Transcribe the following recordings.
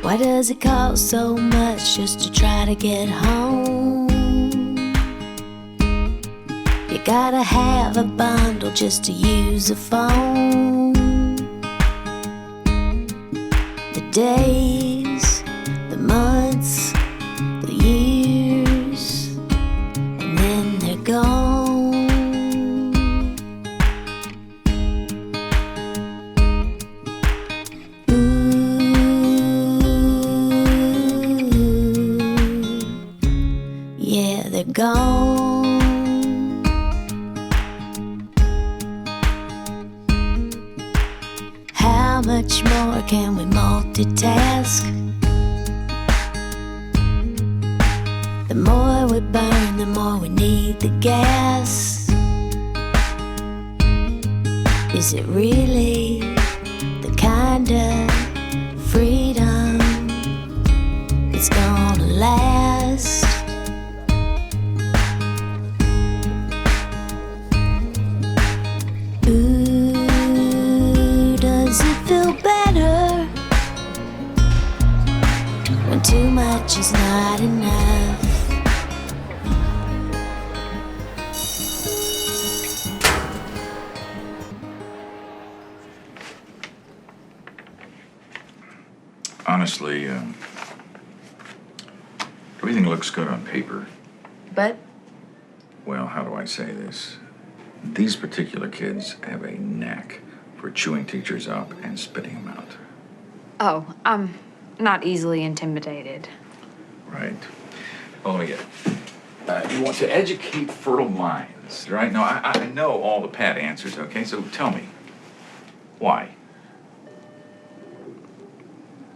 Why does it cost so much just to try to get home? You gotta have a bundle just to use a phone. The days, the months, the years, and then they're gone. They're gone. How much more can we multitask? The more we burn, the more we need the gas. Is it really the kind of freedom that's gonna last? Does it feel better when too much is not enough? Honestly, everything looks good on paper. But? Well, how do I say this? These particular kids have a knack for chewing teachers up and spitting them out. Oh, I'm not easily intimidated. Right. Well, let me get it. You want to educate fertile minds, right? No, I know all the pat answers, okay? So tell me, why?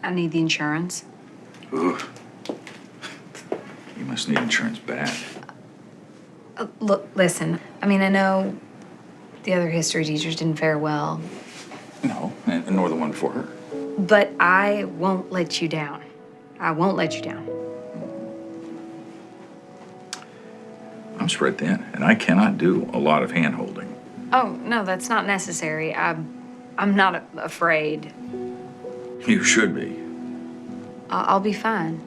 I need the insurance. Ugh. You must need insurance bad. Look, listen, I mean, I know the other history teachers didn't fare well. No, and nor the one before her. But I won't let you down. I won't let you down. I'm spread thin, and I cannot do a lot of hand-holding. Oh, no, that's not necessary. I'm not afraid. You should be. I'll be fine.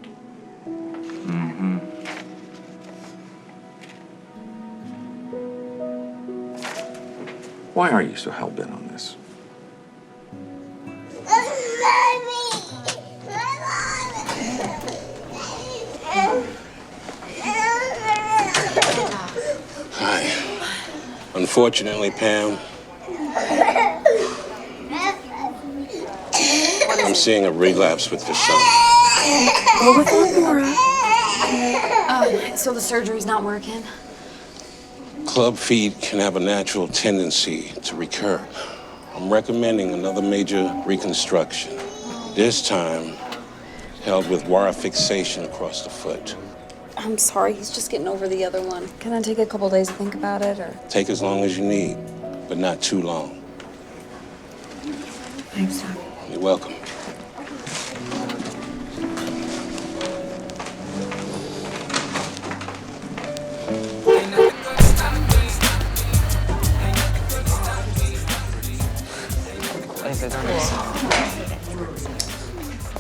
Mm-hmm. Why are you so hell-bent on this? Hi. Unfortunately, Pam, I'm seeing a relapse with your son. What was that, Laura? So the surgery's not working? Club feet can have a natural tendency to recur. I'm recommending another major reconstruction. This time, held with wire fixation across the foot. I'm sorry, he's just getting over the other one. Can I take a couple days to think about it, or? Take as long as you need, but not too long. Thanks, Tom. You're welcome.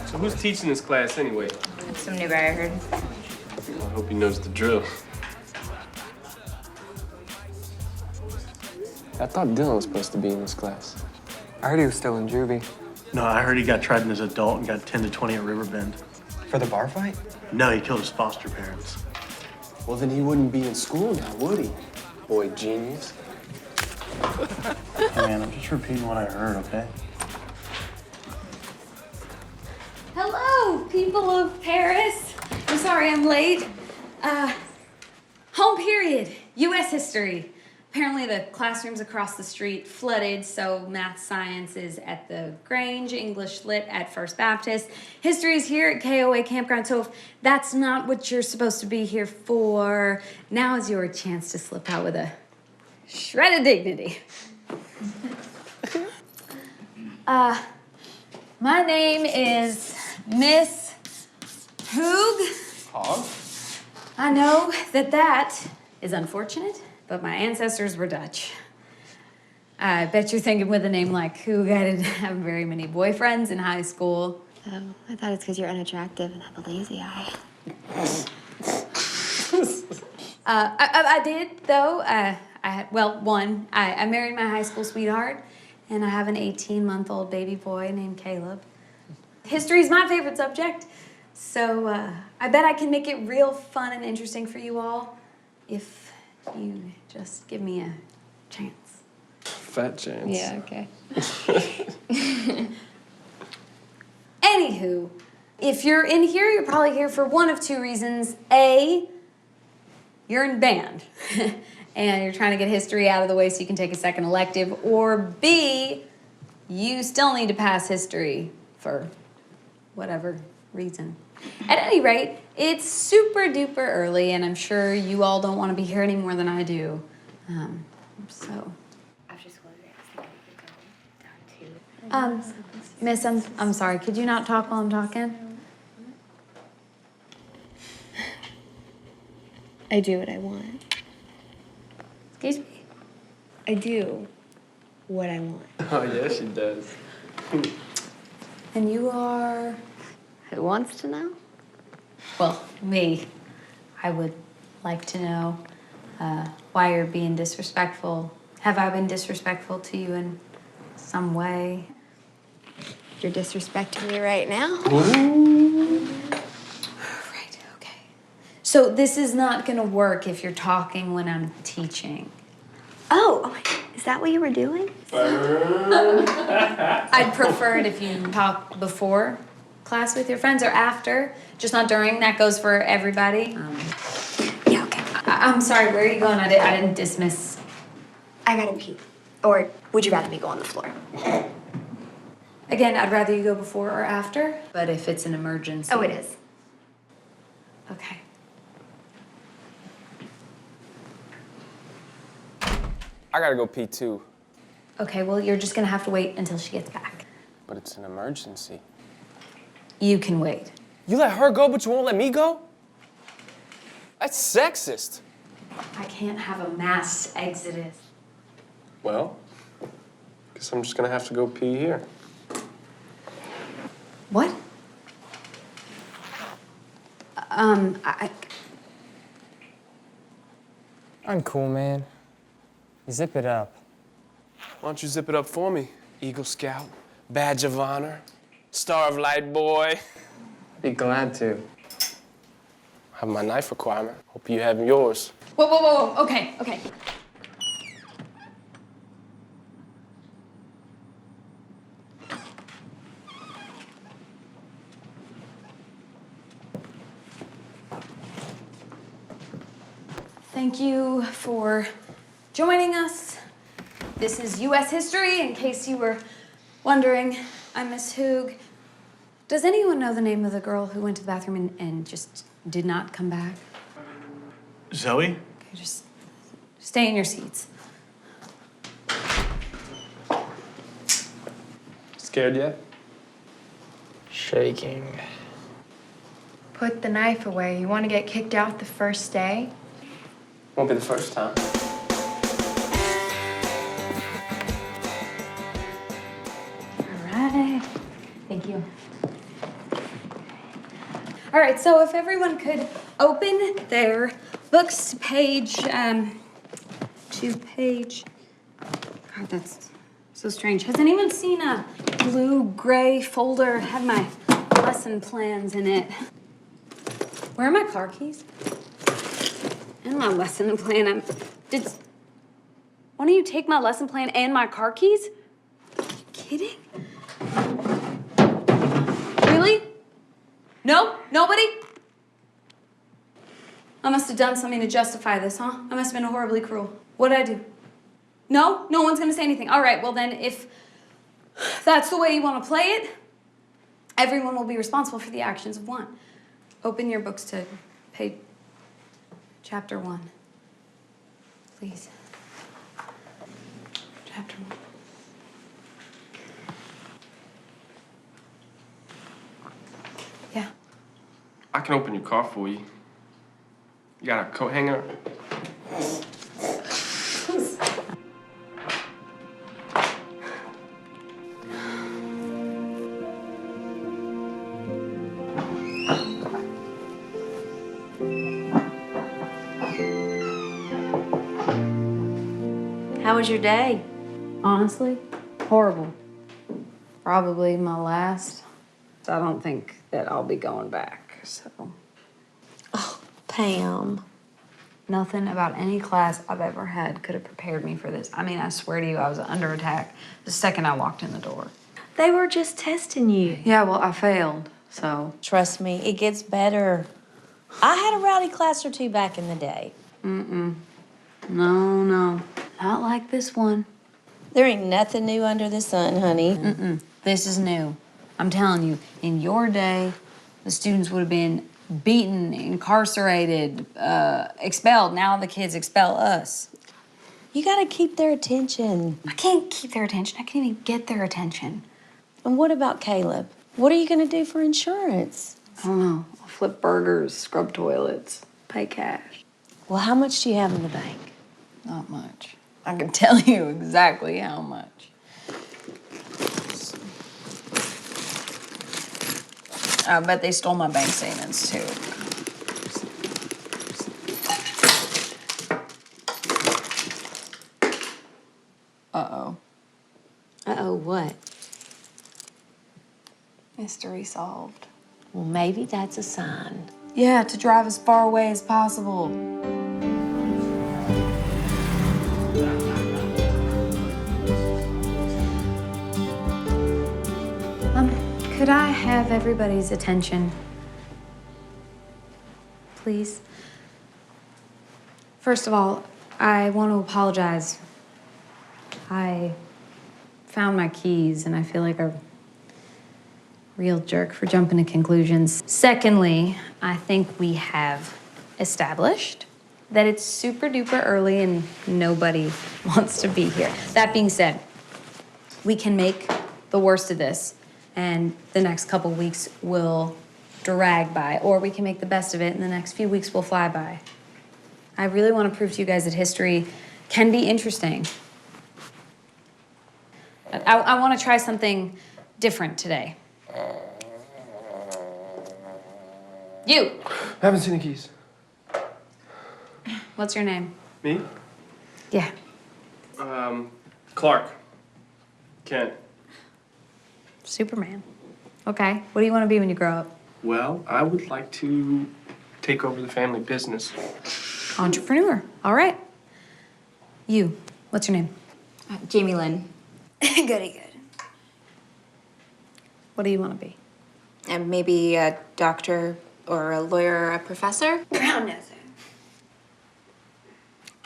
So who's teaching this class anyway? Some new guy I heard. I hope he knows the drill. I thought Dylan was supposed to be in this class. I heard he was still in juvie. No, I heard he got tried as an adult and got 10 to 20 at Riverbend. For the bar fight? No, he killed his foster parents. Well, then he wouldn't be in school now, would he? Boy, genius. Hey, man, I'm just repeating what I heard, okay? Hello, people of Paris. I'm sorry I'm late. Home period, U.S. history. Apparently the classrooms across the street flooded, so math science is at the Grange, English lit at First Baptist. History is here at KOA Campground, so if that's not what you're supposed to be here for, now is your chance to slip out with a shred of dignity. My name is Miss Hoog. Hog? I know that is unfortunate, but my ancestors were Dutch. I bet you're thinking with a name like Hoog, I didn't have very many boyfriends in high school. So I thought it's because you're unattractive and have a lazy eye. I did, though. I married my high school sweetheart, and I have an 18-month-old baby boy named Caleb. History's my favorite subject, so I bet I can make it real fun and interesting for you all if you just give me a chance. Fat chance. Yeah, okay. Anywho, if you're in here, you're probably here for one of two reasons. A, you're in band, and you're trying to get history out of the way so you can take a second elective. Or B, you still need to pass history for whatever reason. At any rate, it's super duper early, and I'm sure you all don't want to be here any more than I do. So. After school, I was thinking we could go down to... Miss, I'm sorry. Could you not talk while I'm talking? I do what I want. Excuse me? I do what I want. Oh, yeah, she does. And you are? Who wants to know? Well, me. I would like to know why you're being disrespectful. Have I been disrespectful to you in some way? You're disrespecting me right now? Right, okay. So this is not gonna work if you're talking when I'm teaching. Oh, is that what you were doing? I'd prefer it if you talk before class with your friends or after, just not during. That goes for everybody. Yeah, okay. I'm sorry, where are you going? I didn't dismiss. I gotta pee. Or would you rather me go on the floor? Again, I'd rather you go before or after, but if it's an emergency. Oh, it is. Okay. I gotta go pee too. Okay, well, you're just gonna have to wait until she gets back. But it's an emergency. You can wait. You let her go, but you won't let me go? That's sexist. I can't have a mass exodus. Well, guess I'm just gonna have to go pee here. What? I'm cool, man. Zip it up. Why don't you zip it up for me? Eagle Scout, Badge of Honor, Star of Light Boy. Be glad to. I have my knife requirement. Hope you have yours. Whoa. Okay. Thank you for joining us. This is U.S. history, in case you were wondering. I'm Miss Hoog. Does anyone know the name of the girl who went to the bathroom and just did not come back? Zoe? Okay, just stay in your seats. Scared yet? Shaking. Put the knife away. You want to get kicked out the first day? Won't be the first time. All right. Thank you. All right, so if everyone could open their books to page, God, that's so strange. Has anyone seen a blue-gray folder? Had my lesson plans in it. Where are my car keys? And my lesson plan. Did one of you take my lesson plan and my car keys? Are you kidding? Really? No? Nobody? I must have done something to justify this, huh? I must have been horribly cruel. What did I do? No? No one's gonna say anything. All right, well then, if that's the way you want to play it, everyone will be responsible for the actions of one. Open your books to page chapter 1. Please. Chapter 1. Yeah. I can open your car for you. You got a coat hanger? was your day? Honestly, horrible. Probably my last. I don't think that I'll be going back, so. Oh, Pam. Nothing about any class I've ever had could have prepared me for this. I mean, I swear to you, I was under attack the second I walked in the door. They were just testing you. Yeah, well, I failed, so. Trust me, it gets better. I had a rowdy class or two back in the day. No, not like this one. There ain't nothing new under the sun, honey. This is new. I'm telling you, in your day, the students would have been beaten, incarcerated, expelled. Now the kids expel us. You gotta keep their attention. I can't keep their attention. I can't even get their attention. And what about Caleb? What are you gonna do for insurance? I don't know. I'll flip burgers, scrub toilets, pay cash. Well, how much do you have in the bank? Not much. I can tell you exactly how much. I bet they stole my bank statements too. Uh-oh. Uh-oh, what? Mystery solved. Well, maybe that's a sign. Yeah, to drive as far away as possible. Could I have everybody's attention? Please? First of all, I want to apologize. I found my keys and I feel like a real jerk for jumping to conclusions. Secondly, I think we have established that it's super duper early and nobody wants to be here. That being said, we can make the worst of this and the next couple weeks will drag by, or we can make the best of it and the next few weeks will fly by. I really want to prove to you guys that history can be interesting. I want to try something different today. You! I haven't seen the keys. What's your name? Me? Yeah. Clark. Kent. Superman. Okay. What do you want to be when you grow up? Well, I would like to take over the family business. Entrepreneur. All right. You. What's your name? Jamie Lynn. Goody good. What do you want to be? And maybe a doctor or a lawyer or a professor? Brown noser.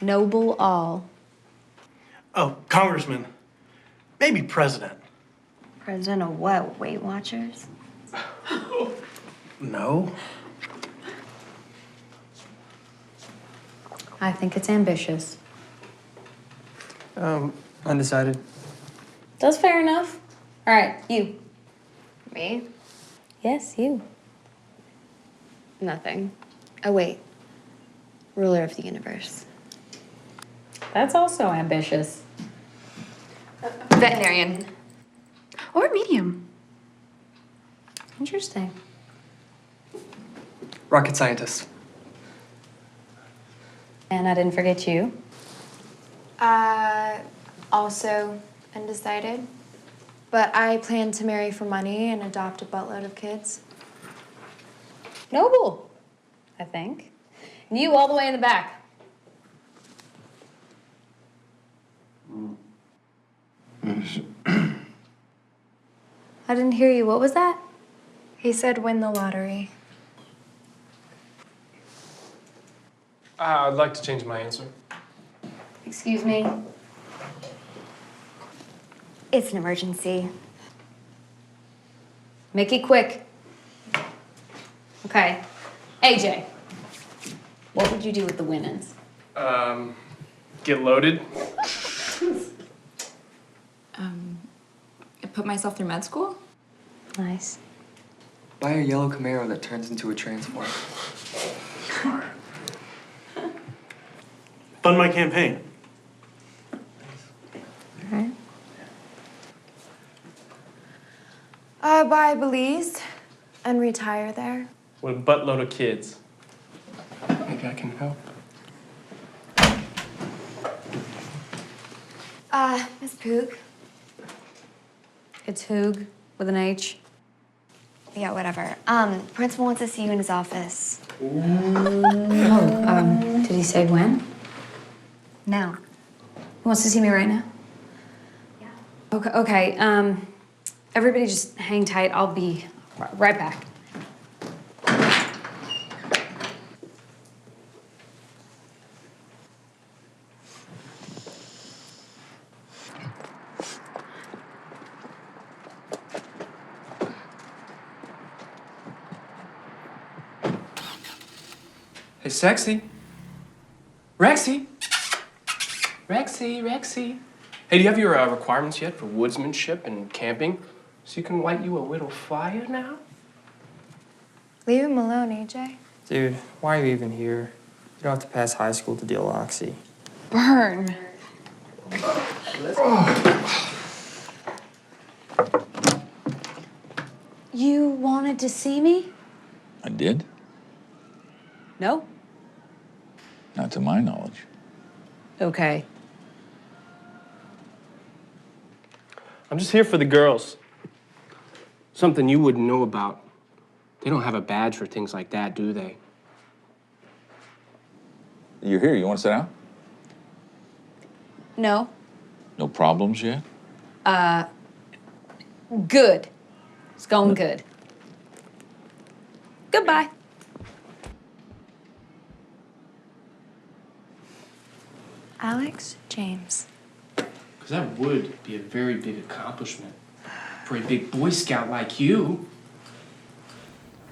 Noble all. Oh, congressman. Maybe president. President of what? Weight Watchers? No. I think it's ambitious. Undecided. That's fair enough. All right, you. Me? Yes, you. Nothing. Oh, wait. Ruler of the universe. That's also ambitious. Veterinarian. Or medium. Interesting. Rocket scientist. And I didn't forget you. Also undecided. But I plan to marry for money and adopt a buttload of kids. Noble, I think. And you all the way in the back. I didn't hear you. What was that? He said win the lottery. I'd like to change my answer. Excuse me. It's an emergency. Make it quick. Okay. AJ, what would you do with the winnings? Get loaded. I put myself through med school? Nice. Buy a yellow Camaro that turns into a transformer. Fund my campaign. All right. Buy Belize and retire there. With a buttload of kids. Maybe I can help. Miss Hoog. It's Hoog with an H. Yeah, whatever. Principal wants to see you in his office. Did he say when? Now. He wants to see me right now? Yeah. Okay, everybody just hang tight. I'll be right back. Hey, sexy. Rexy. Rexy. Hey, do you have your requirements yet for woodsmanship and camping? So you can light you a little fire now? Leave him alone, AJ. Dude, why are you even here? You don't have to pass high school to deal oxy. Burn. You wanted to see me? I did? No? Not to my knowledge. Okay. I'm just here for the girls. Something you wouldn't know about. They don't have a badge for things like that, do they? You're here. You want to sit down? No? No problems yet? Good. It's going good. Goodbye. Alex, James. Because that would be a very big accomplishment for a big Boy Scout like you.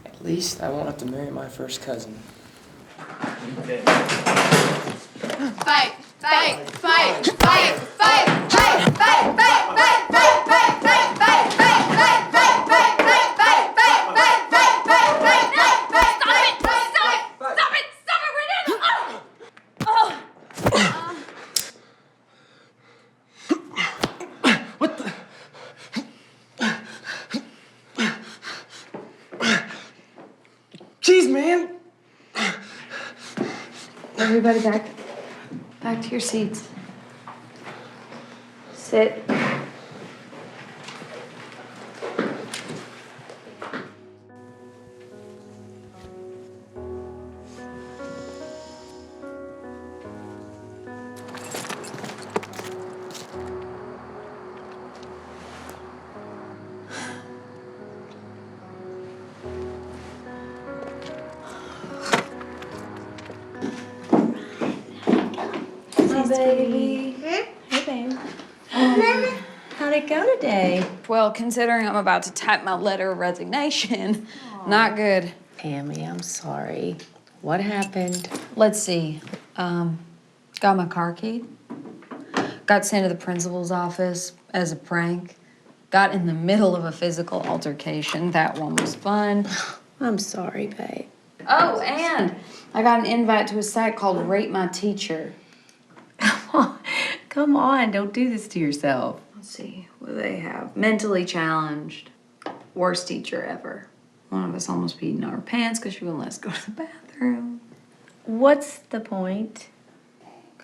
At least I won't have to marry my first cousin. Fight! Fight! Fight! Fight! Fight! Fight! Fight! Jeez, man. Everybody back to your seats. Sit. Baby. Hey, babe. How'd it go today? Well, considering I'm about to type my letter of resignation, not good. Pammy, I'm sorry. What happened? Let's see. Got my car key. Got sent to the principal's office as a prank. Got in the middle of a physical altercation. That one was fun. I'm sorry, babe. Oh, and I got an invite to a site called Rate My Teacher. Come on, don't do this to yourself. Let's see, what do they have? Mentally challenged. Worst teacher ever. One of us almost peed in our pants because she wouldn't let us go to the bathroom. What's the point?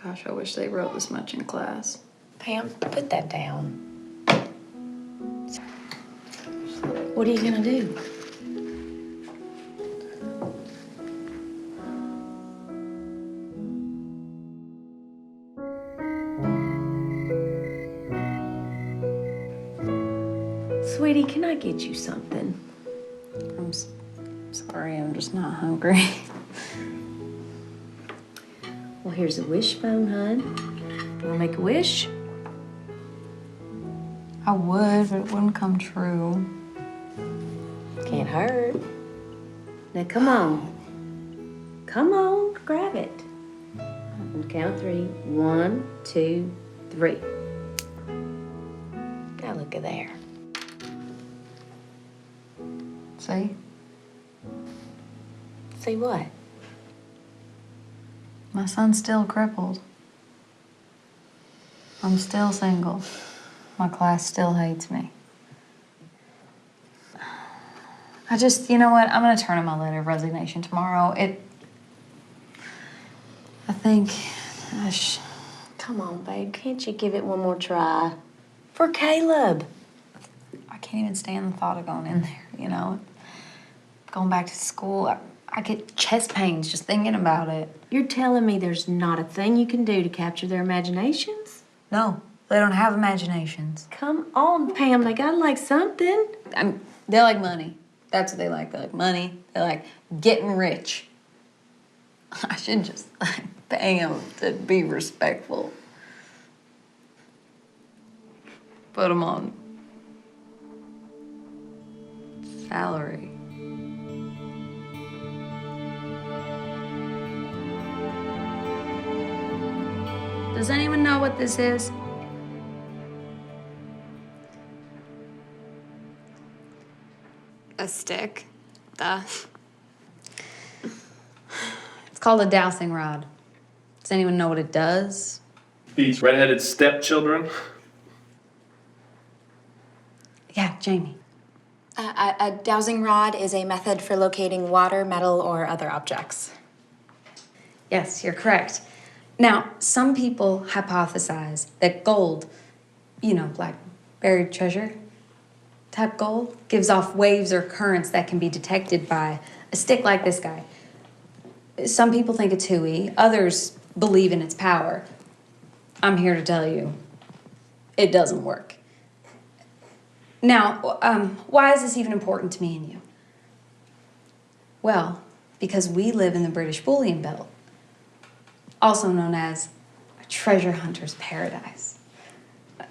Gosh, I wish they wrote this much in class. Pam, put that down. What are you gonna do? Sweetie, can I get you something? I'm sorry, I'm just not hungry. Well, here's a wishbone, hon. Wanna make a wish? I would, but it wouldn't come true. Can't hurt. Now, come on. Come on, grab it. On count 3. 1, 2, 3. Now look at there. See? See what? My son's still crippled. I'm still single. My class still hates me. I just, you know what? I'm gonna turn in my letter of resignation tomorrow. I think, gosh, Come on, babe. Can't you give it one more try? For Caleb. I can't even stand the thought of going in there, you know? Going back to school, I get chest pains just thinking about it. You're telling me there's not a thing you can do to capture their imaginations? No, they don't have imaginations. Come on, Pam. They gotta like something. They like money. That's what they like. They like money. They like getting rich. I should just pay them to be respectful. Put them on salary. Does anyone know what this is? A stick. Duh. It's called a dowsing rod. Does anyone know what it does? These redheaded stepchildren. Yeah, Jamie. A dowsing rod is a method for locating water, metal, or other objects. Yes, you're correct. Now, some people hypothesize that gold, you know, like buried treasure type gold, gives off waves or currents that can be detected by a stick like this guy. Some people think it's hooey, others believe in its power. I'm here to tell you, it doesn't work. Now, why is this even important to me and you? Well, because we live in the British Bullion Belt, also known as a treasure hunter's paradise.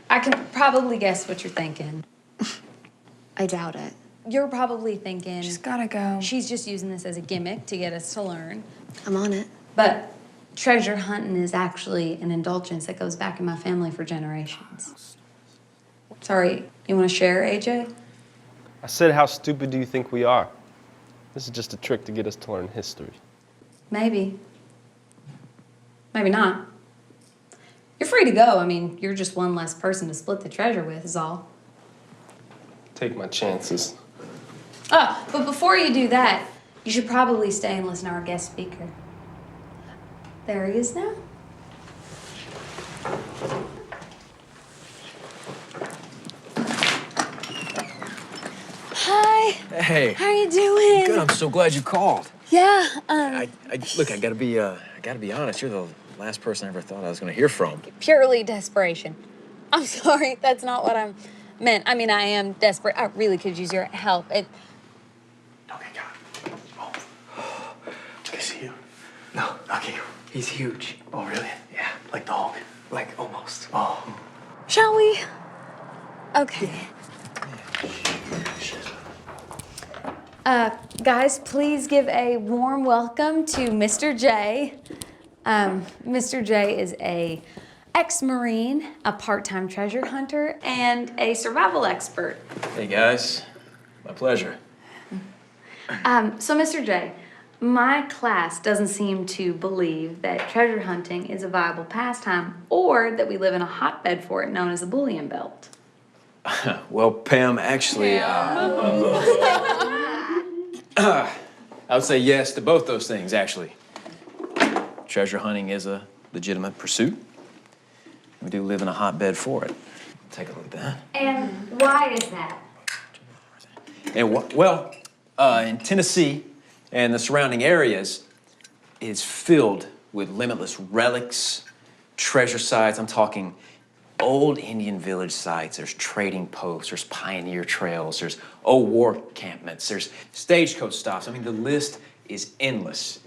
I can probably guess what you're thinking. I doubt it. You're probably thinking, She's gotta go. she's just using this as a gimmick to get us to learn. I'm on it. But treasure hunting is actually an indulgence that goes back in my family for generations. Sorry, you want to share, AJ? I said, how stupid do you think we are? This is just a trick to get us to learn history. Maybe. Maybe not. You're free to go. I mean, you're just one less person to split the treasure with, is all. Take my chances. Oh, but before you do that, you should probably stay and listen to our guest speaker. There he is now. Hi. Hey. How are you doing? Good. I'm so glad you called. Yeah. Look, I gotta be honest. You're the last person I ever thought I was gonna hear from. Purely desperation. I'm sorry. That's not what I meant. I mean, I am desperate. I really could use your help. Okay, God. Oh. Can I see you? No. Okay. He's huge. Oh, really? Yeah, like the Hulk. Like almost. Oh. Shall we? Okay. Guys, please give a warm welcome to Mr. J. Mr. J is a ex-Marine, a part-time treasure hunter, and a survival expert. Hey, guys. My pleasure. So Mr. J, my class doesn't seem to believe that treasure hunting is a viable pastime or that we live in a hotbed for it known as the Bullion Belt. Well, Pam, actually, I would say yes to both those things, actually. Treasure hunting is a legitimate pursuit. We do live in a hotbed for it. Take a look at that. And why is that? And in Tennessee and the surrounding areas, it's filled with limitless relics, treasure sites. I'm talking old Indian village sites. There's trading posts. There's pioneer trails. There's old war encampments. There's stagecoach stops. I mean, the list is endless.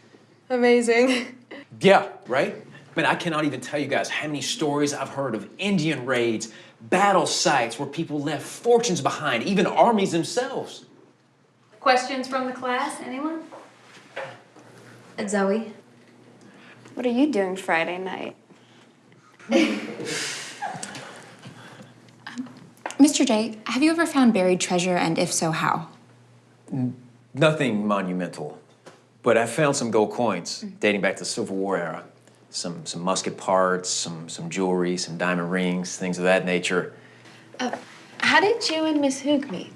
Amazing. Yeah, right? I mean, I cannot even tell you guys how many stories I've heard of Indian raids, battle sites where people left fortunes behind, even armies themselves. Questions from the class, anyone? Zoe? What are you doing Friday night? Mr. J, have you ever found buried treasure, and if so, how? Nothing monumental, but I found some gold coins dating back to the Civil War era. Some musket parts, some jewelry, some diamond rings, things of that nature. How did you and Miss Hoog meet?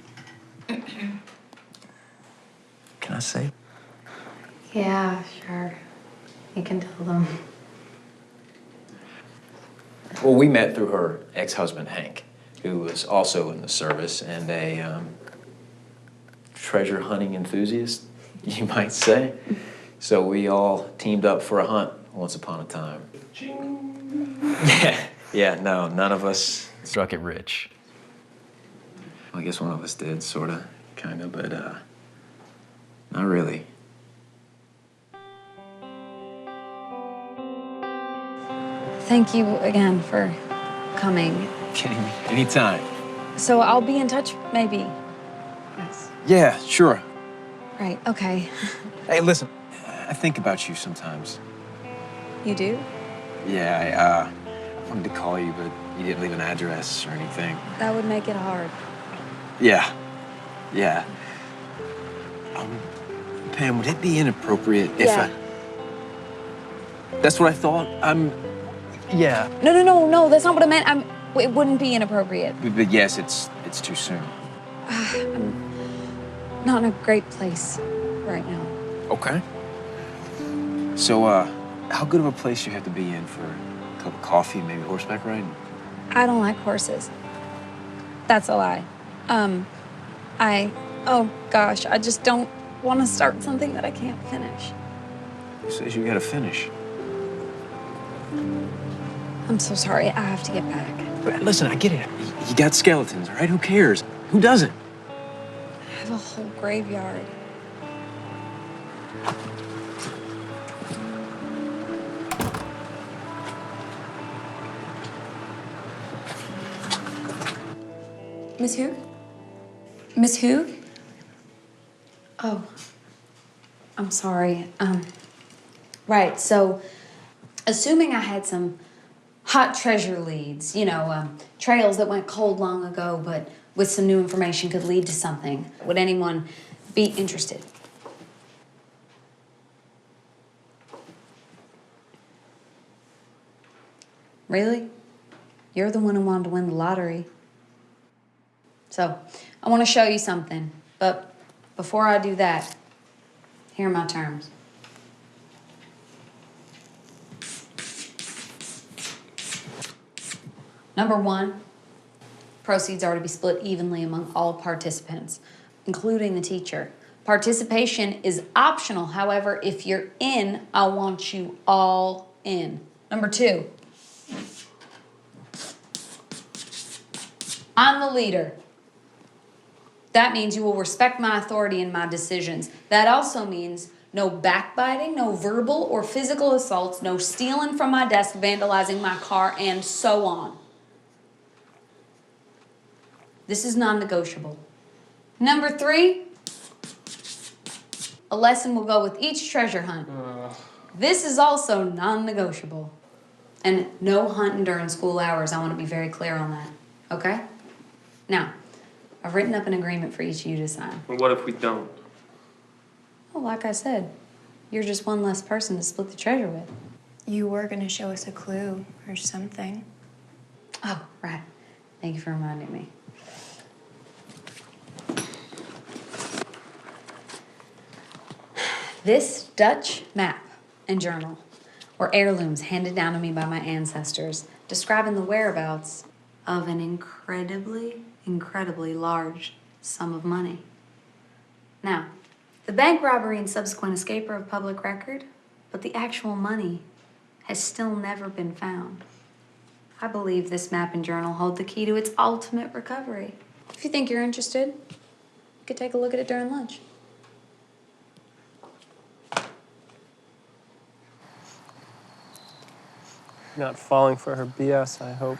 Can I say? Yeah, sure. You can tell them. Well, we met through her ex-husband, Hank, who was also in the service and a treasure hunting enthusiast, you might say. So we all teamed up for a hunt once upon a time. No, none of us struck it rich. Well, I guess one of us did, sorta, kinda, but not really. Thank you again for coming. Kidding me? Anytime. So I'll be in touch, maybe. Yes. Yeah, sure. Right, okay. Hey, listen, I think about you sometimes. You do? Yeah, I wanted to call you, but you didn't leave an address or anything. That would make it hard. Yeah. Pam, would it be inappropriate if I... That's what I thought. Yeah. No, that's not what I meant. It wouldn't be inappropriate. But yes, it's too soon. I'm not in a great place right now. Okay. So, how good of a place you have to be in for a cup of coffee, maybe horseback riding? I don't like horses. That's a lie. Oh gosh, I just don't want to start something that I can't finish. Who says you gotta finish? I'm so sorry, I have to get back. But listen, I get it. You got skeletons, all right? Who cares? Who doesn't? I have a whole graveyard. Miss Hoog? Miss Hoog? Oh, I'm sorry. Right, so assuming I had some hot treasure leads, trails that went cold long ago, but with some new information could lead to something, would anyone be interested? Really? You're the one who wanted to win the lottery. So, I want to show you something, but before I do that, here are my terms. Number one, proceeds are to be split evenly among all participants, including the teacher. Participation is optional, however, if you're in, I want you all in. Number two, I'm the leader. That means you will respect my authority and my decisions. That also means no backbiting, no verbal or physical assaults, no stealing from my desk, vandalizing my car, and so on. This is non-negotiable. Number three, a lesson will go with each treasure hunt. This is also non-negotiable. And no hunting during school hours. I want to be very clear on that, okay? Now, I've written up an agreement for each of you to sign. Well, what if we don't? Well, like I said, you're just one less person to split the treasure with. You were gonna show us a clue or something. Oh, right. Thank you for reminding me. This Dutch map and journal were heirlooms handed down to me by my ancestors, describing the whereabouts of an incredibly large sum of money. Now, the bank robbery and subsequent escape are of public record, but the actual money has still never been found. I believe this map and journal hold the key to its ultimate recovery. If you think you're interested, you could take a look at it during lunch. Not falling for her BS, I hope.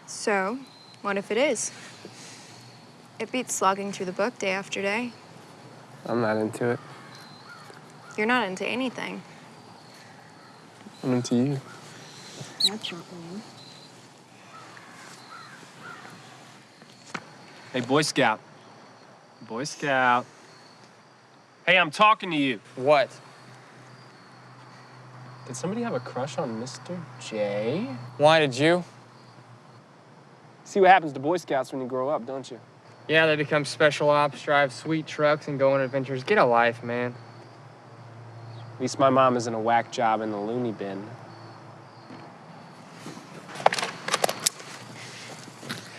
So, what if it is? It beats slogging through the book day after day. I'm not into it. You're not into anything. I'm into you. That's not me. Hey, Boy Scout. Boy Scout. Hey, I'm talking to you. What? Did somebody have a crush on Mr. J? Why did you? See what happens to Boy Scouts when you grow up, don't you? Yeah, they become special ops, drive sweet trucks, and go on adventures. Get a life, man. At least my mom isn't a whack job in the loony bin.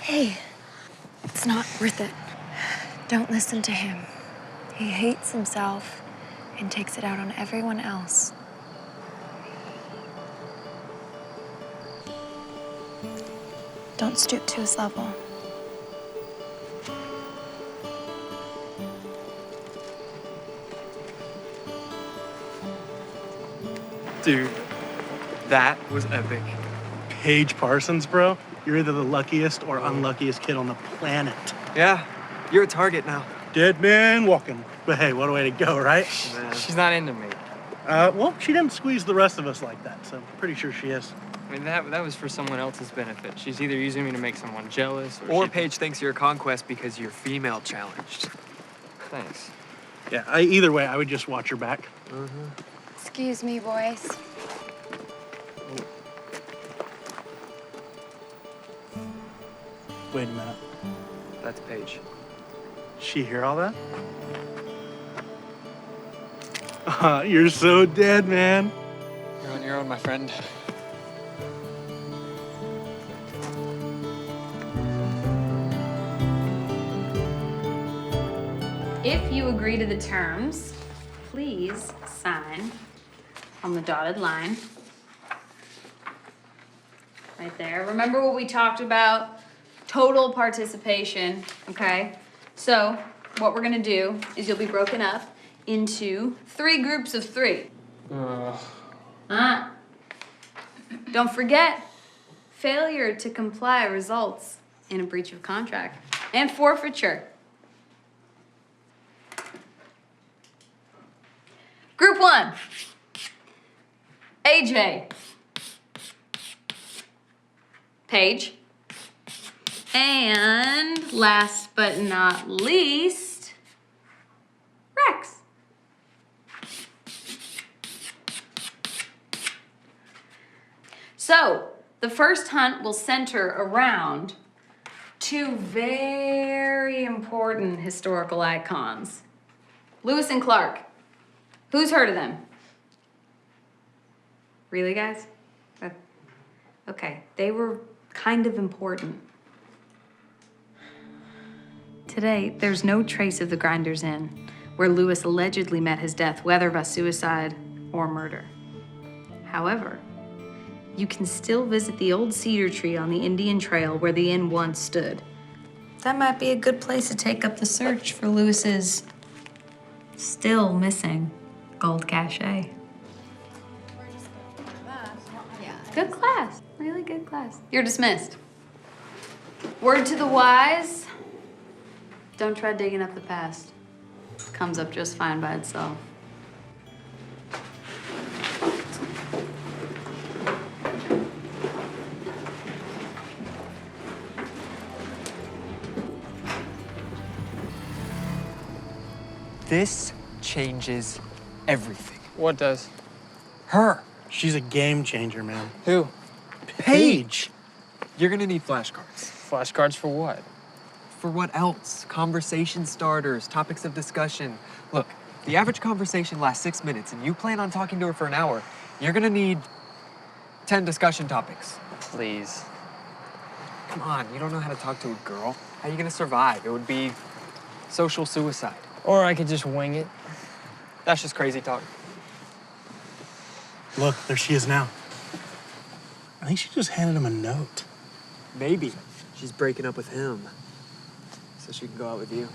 Hey, it's not worth it. Don't listen to him. He hates himself and takes it out on everyone else. Don't stoop to his level. Dude, that was epic. Paige Parsons, bro. You're either the luckiest or unluckiest kid on the planet. Yeah, you're a target now. Dead man walking. But hey, what a way to go, right? She's not into me. Well, she didn't squeeze the rest of us like that, so I'm pretty sure she is. I mean, that was for someone else's benefit. She's either using me to make someone jealous Or Paige thinks you're a conquest because you're female challenged. Thanks. Yeah, either way, I would just watch her back. Excuse me, boys. Wait a minute. That's Paige. She hear all that? You're so dead, man. You're on your own, my friend. If you agree to the terms, please sign on the dotted line. Right there. Remember what we talked about? Total participation, okay? So what we're gonna do is you'll be broken up into 3 groups of 3. Don't forget, failure to comply results in a breach of contract and forfeiture. Group 1, AJ, Paige, and last but not least, Rex. So, the first hunt will center around 2 very important historical icons, Lewis and Clark. Who's heard of them? Really, guys? Okay, they were kind of important. Today, there's no trace of the Grinders Inn, where Lewis allegedly met his death, whether by suicide or murder. However, you can still visit the old cedar tree on the Indian Trail where the inn once stood. That might be a good place to take up the search for Lewis's still missing gold cachet. Good class, really good class. You're dismissed. Word to the wise, don't try digging up the past. It comes up just fine by itself. This changes everything. What does? Her. She's a game changer, man. Who? Paige. You're gonna need flashcards. Flashcards for what? For what else? Conversation starters, topics of discussion. Look, the average conversation lasts 6 minutes and you plan on talking to her for an hour. You're gonna need 10 discussion topics. Please. Come on, you don't know how to talk to a girl. How are you gonna survive? It would be social suicide. Or I could just wing it. That's just crazy talk. Look, there she is now. I think she just handed him a note. Maybe. She's breaking up with him. So she can go out with you.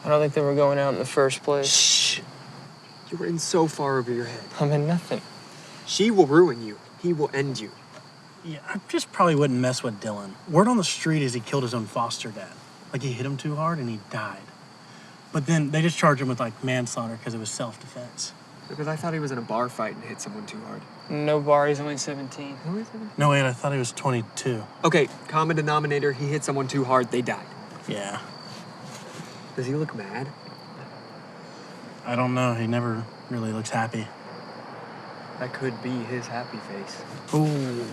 I don't think they were going out in the first place. Shh. You were in so far over your head. I'm in nothing. She will ruin you. He will end you. Yeah, I just probably wouldn't mess with Dylan. Word on the street is he killed his own foster dad. Like he hit him too hard and he died. But then they just charged him with like manslaughter because it was self-defense. Because I thought he was in a bar fight and hit someone too hard. No bar, he's only 17. Who is it? No, wait, I thought he was 22. Okay, common denominator, he hit someone too hard, they died. Yeah. Does he look mad? I don't know. He never really looks happy. That could be his happy face. Ooh.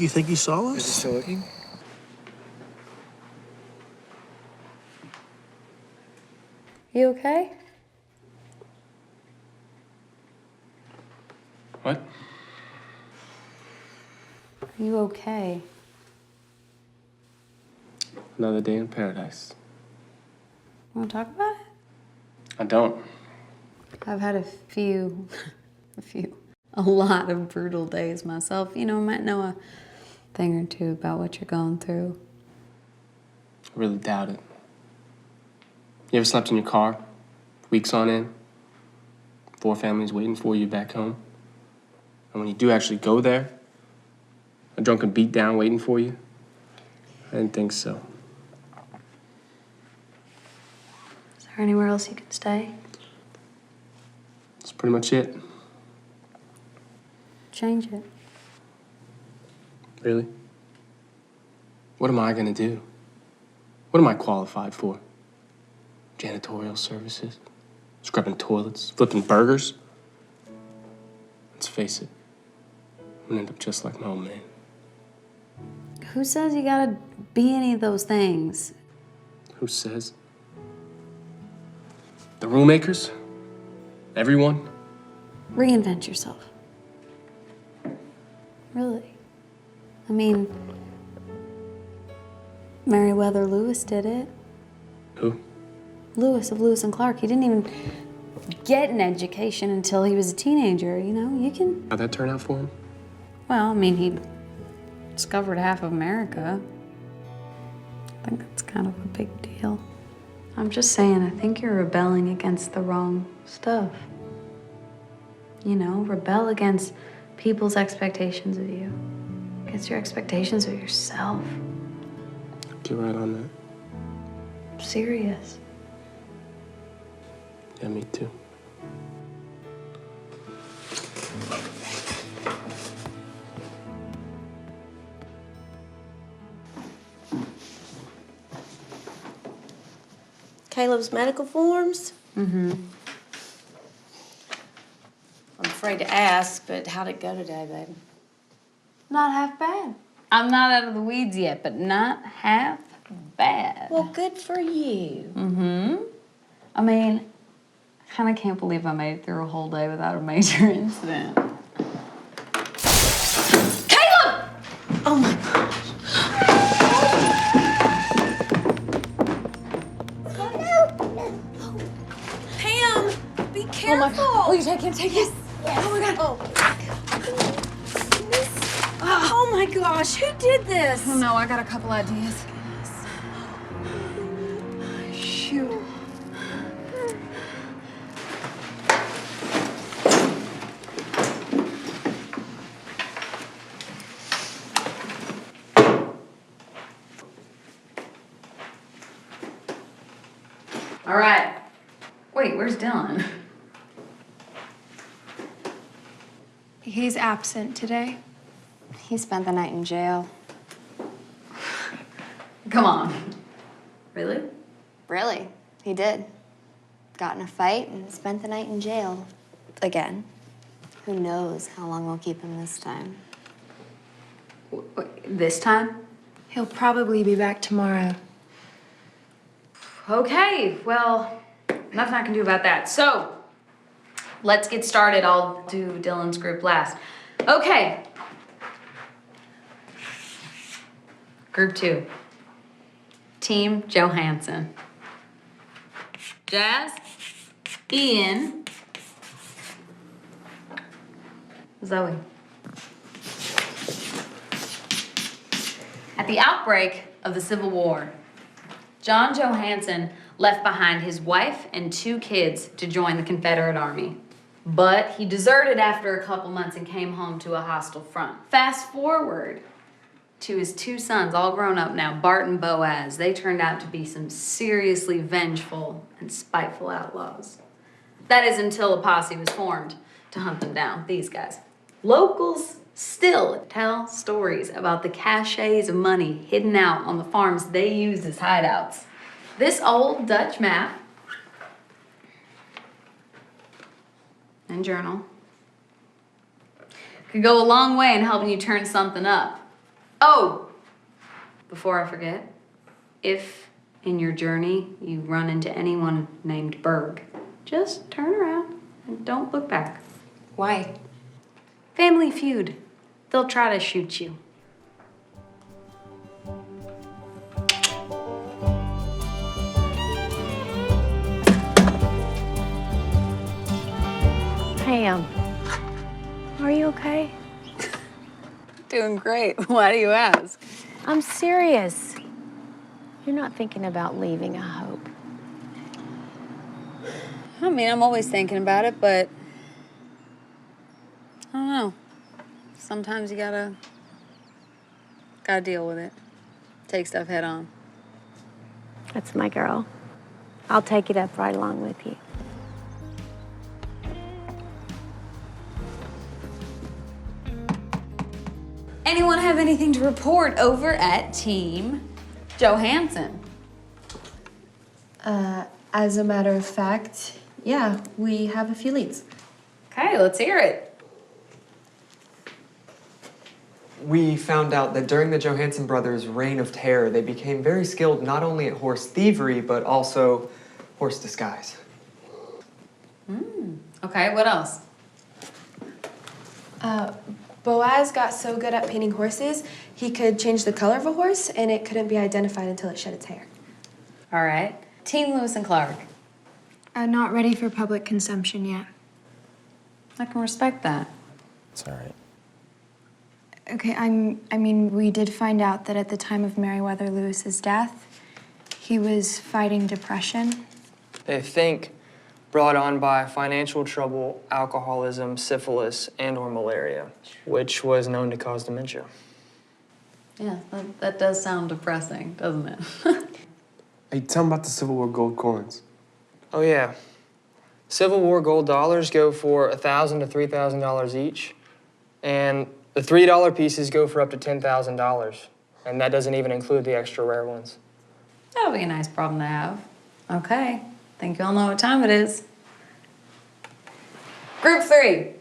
You think he saw us? Is he still looking? You okay? What? Are You okay? Another day in paradise. You want to talk about it? I don't. I've had a lot of brutal days myself. You know, I might know a thing or two about what you're going through. I really doubt it. You ever slept in your car, weeks on end? 4 families waiting for you back home? And when you do actually go there, a drunken beatdown waiting for you? I didn't think so. Is there anywhere else you can stay? That's pretty much it. Change it. Really? What am I gonna do? What am I qualified for? Janitorial services? Scrubbing toilets? Flipping burgers? Let's face it, I'm gonna end up just like my old man. Who says you gotta be any of those things? Who says? The rule makers? Everyone? Reinvent yourself. Really. I mean, Meriwether Lewis did it. Who? Lewis of Lewis and Clark. He didn't even get an education until he was a teenager, you know? You can... How'd that turn out for him? Well, I mean, he discovered half of America. I think that's kind of a big deal. I'm just saying, I think you're rebelling against the wrong stuff. You know, rebel against people's expectations of you, against your expectations of yourself. Get right on that. I'm serious. Yeah, me too. Caleb's medical forms? Mm-hmm. I'm afraid to ask, but how'd it go today, babe? Not half bad. I'm not out of the weeds yet, but not half bad. Well, good for you. Mm-hmm. I mean, I kind of can't believe I made it through a whole day without a major incident. Caleb! Oh my gosh. Pam, be careful. Oh my God. Will you take him? Take him. Yes. Oh my God. Oh my gosh, who did this? Oh no, I got a couple ideas. Shoot. All right. Wait, where's Dylan? He's absent today. He spent the night in jail. Come on. Really? Really? He did. Got in a fight and spent the night in jail. Again. Who knows how long we'll keep him this time. This time? He'll probably be back tomorrow. Okay, well, nothing I can do about that. So, let's get started. I'll do Dylan's group last. Okay. Group 2. Team Johansson. Jazz, Ian, Zoe. At the outbreak of the Civil War, John Johansson left behind his wife and 2 kids to join the Confederate Army. But he deserted after a couple months and came home to a hostile front. Fast forward to his 2 sons, all grown up now, Bart and Boaz. They turned out to be some seriously vengeful and spiteful outlaws. That is until a posse was formed to hunt them down, these guys. Locals still tell stories about the caches of money hidden out on the farms they used as hideouts. This old Dutch map and journal could go a long way in helping you turn something up. Oh, before I forget, if in your journey you run into anyone named Berg, just turn around and don't look back. Why? Family feud. They'll try to shoot you. Pam, are you okay? Doing great. Why do you ask? I'm serious. You're not thinking about leaving, I hope. I mean, I'm always thinking about it, but I don't know. Sometimes you gotta deal with it. Take stuff head on. That's my girl. I'll take it up right along with you. Anyone have anything to report over at Team Johansson? As a matter of fact, yeah, we have a few leads. Okay, let's hear it. We found out that during the Johansson brothers' reign of terror, they became very skilled not only at horse thievery, but also horse disguise. Okay, what else? Boaz got so good at painting horses, he could change the color of a horse and it couldn't be identified until it shed its hair. All right. Team Lewis and Clark. Not ready for public consumption yet. I can respect that. It's all right. Okay, I mean, we did find out that at the time of Meriwether Lewis's death, he was fighting depression. They think brought on by financial trouble, alcoholism, syphilis, and/or malaria, which was known to cause dementia. Yeah, that does sound depressing, doesn't it? Hey, tell them about the Civil War gold coins. Oh, yeah. Civil War gold dollars go for $1,000 to $3,000 each, and the $3 pieces go for up to $10,000, and that doesn't even include the extra rare ones. That'll be a nice problem to have. Okay, think you all know what time it is. Group 3,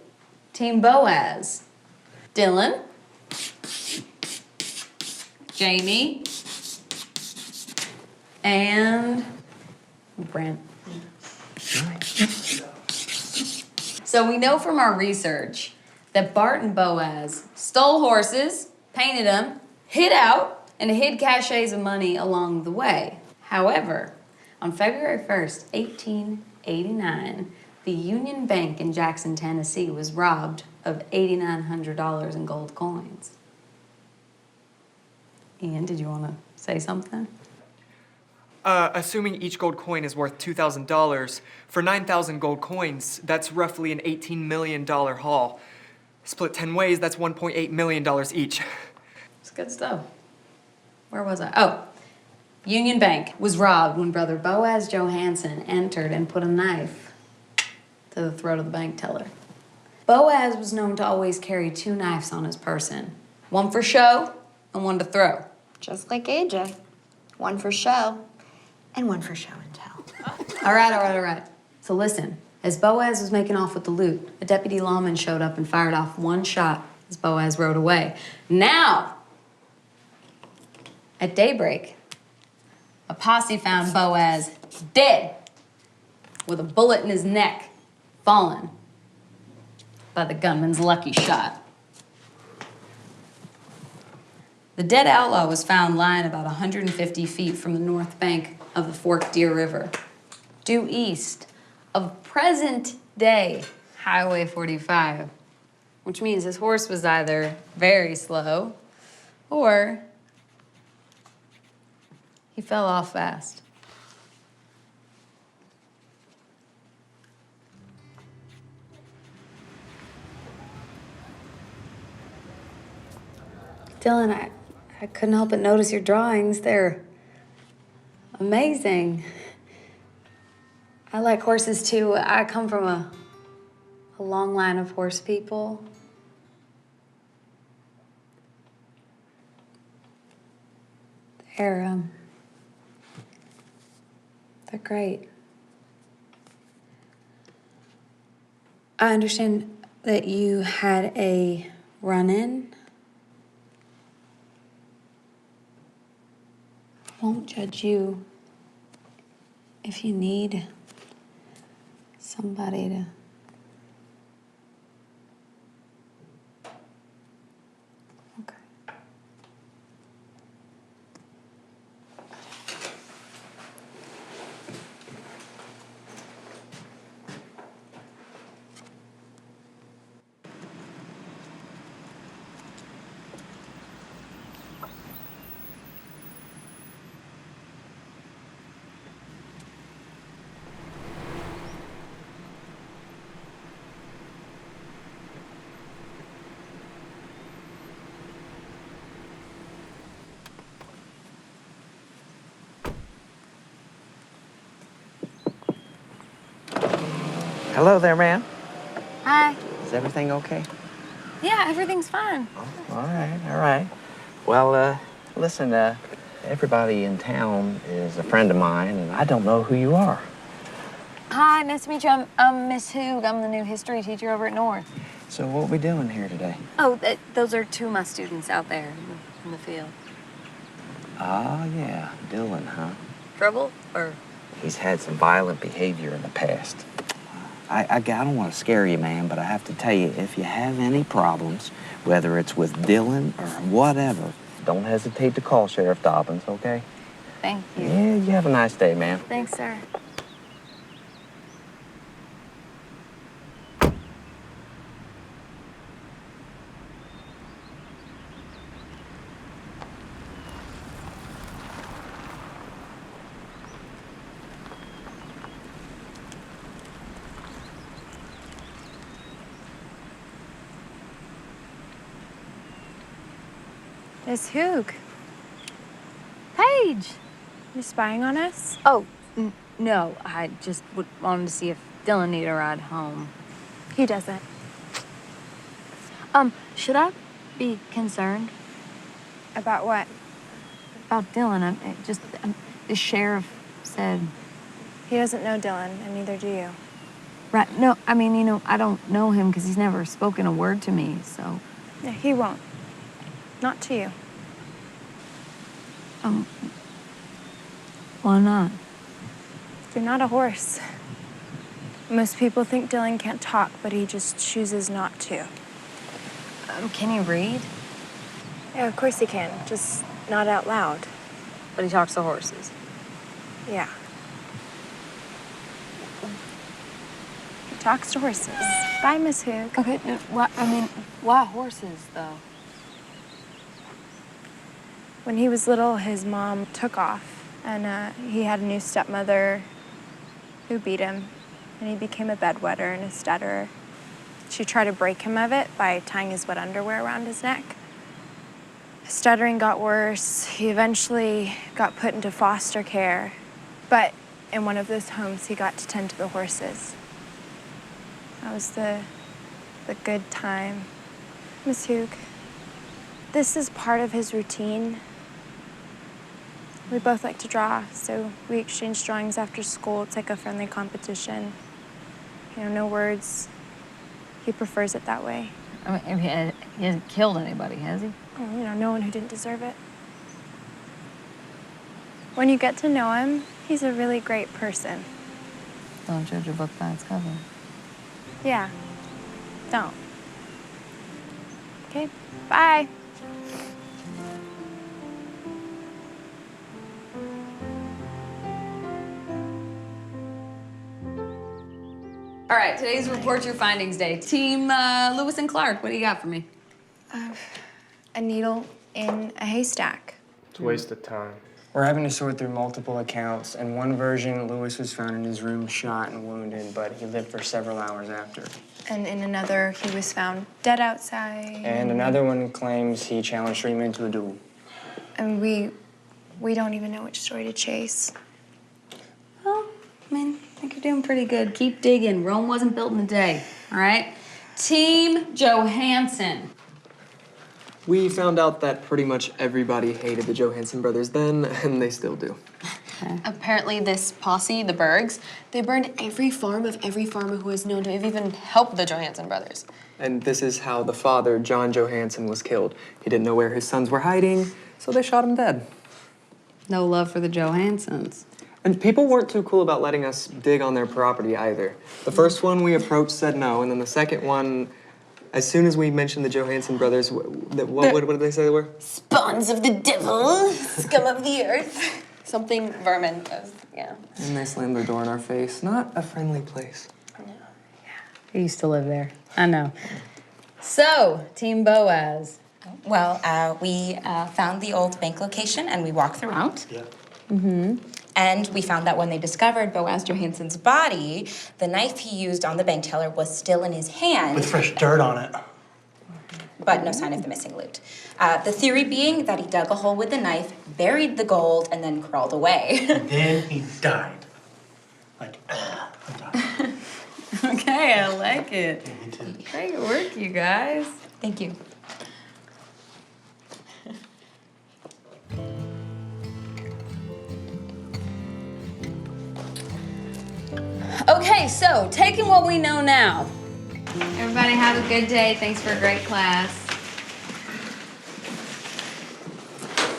Team Boaz. Dylan, Jamie, and Brent. So we know from our research that Bart and Boaz stole horses, painted them, hid out, and hid caches of money along the way. However, on February 1st, 1889, the Union Bank in Jackson, Tennessee was robbed of $8,900 in gold coins. Ian, did you want to say something? Assuming each gold coin is worth $2,000, for 9,000 gold coins, that's roughly an $18 million haul. Split 10 ways, that's $1.8 million each. It's good stuff. Where was I? Oh, Union Bank was robbed when brother Boaz Johansson entered and put a knife to the throat of the bank teller. Boaz was known to always carry 2 knives on his person. One for show and one to throw. Just like AJ. One for show and one for show and tell. All right. So listen, as Boaz was making off with the loot, a deputy lawman showed up and fired off 1 shot as Boaz rode away. Now, at daybreak, a posse found Boaz dead with a bullet in his neck, fallen by the gunman's lucky shot. The dead outlaw was found lying about 150 feet from the north bank of the Forked Deer River, due east of present-day Highway 45, which means his horse was either very slow or he fell off fast. Dylan, I couldn't help but notice your drawings. They're amazing. I like horses too. I come from a long line of horse people. They're great. I understand that you had a run-in. I won't judge you if you need somebody to... Okay. Hello there, ma'am. Hi. Is everything okay? Yeah, everything's fine. All right, all right. Well, listen, everybody in town is a friend of mine, and I don't know who you are. Hi, nice to meet you. I'm Miss Hoog. I'm the new history teacher over at North. So what are we doing here today? Oh, those are two of my students out there in the field. Ah, yeah, Dylan, huh? Trouble or? He's had some violent behavior in the past. I don't want to scare you, man, but I have to tell you, if you have any problems, whether it's with Dylan or whatever, don't hesitate to call Sheriff Dobbins, okay? Thank you. Yeah, you have a nice day, man. Thanks, sir. Miss Hoog. Paige! You spying on us? Oh, no. I just wanted to see if Dylan needed a ride home. He doesn't. Should I be concerned? About what? About Dylan. The sheriff said... He doesn't know Dylan, and neither do you. Right. No, I mean, I don't know him because he's never spoken a word to me, so... Yeah, he won't. Not to you. Why not? You're not a horse. Most people think Dylan can't talk, but he just chooses not to. Can he read? Yeah, of course he can, just not out loud. But he talks to horses. Yeah. He talks to horses. Bye, Miss Hoog. Okay, why horses, though? When he was little, his mom took off, and he had a new stepmother who beat him, and he became a bedwetter and a stutterer. She tried to break him of it by tying his wet underwear around his neck. His stuttering got worse. He eventually got put into foster care, but in one of those homes, he got to tend to the horses. That was the good time. Miss Hoog, this is part of his routine. We both like to draw, so we exchange drawings after school. It's like a friendly competition. No words. He prefers it that way. I mean, he hasn't killed anybody, has he? Oh, no one who didn't deserve it. When you get to know him, he's a really great person. Don't judge a book by its cover. Yeah, don't. Okay, bye. All right, today's Report Your Findings Day. Team Lewis and Clark, what do you got for me? A needle in a haystack. It's a waste of time. We're having to sort through multiple accounts. In one version, Lewis was found in his room shot and wounded, but he lived for several hours after. And in another, he was found dead outside. And another one claims he challenged 3 men to a duel. And we don't even know which story to chase. Well, I mean, I think you're doing pretty good. Keep digging. Rome wasn't built in a day, all right? Team Johansson. We found out that pretty much everybody hated the Johansson brothers then, and they still do. Apparently this posse, the Bergs, they burned every farm of every farmer who was known to have even helped the Johansson brothers. And this is how the father, John Johansson, was killed. He didn't know where his sons were hiding, so they shot him dead. No love for the Johanssons. And people weren't too cool about letting us dig on their property either. The first one we approached said no, and then the second one, as soon as we mentioned the Johansson brothers, what did they say they were? Spawns of the devil, scum of the earth. Something vermin, yeah. And they slammed their door in our face. Not a friendly place. I used to live there. I know. So, Team Boaz. Well, we found the old bank location and we walked around. Yeah. Mm-hmm. And we found that when they discovered Boaz Johansson's body, the knife he used on the bank teller was still in his hand. With fresh dirt on it. But no sign of the missing loot. The theory being that he dug a hole with the knife, buried the gold, and then crawled away. Then he died. Okay, I like it. Great work, you guys. Thank you. Okay, so taking what we know now. Everybody have a good day. Thanks for a great class.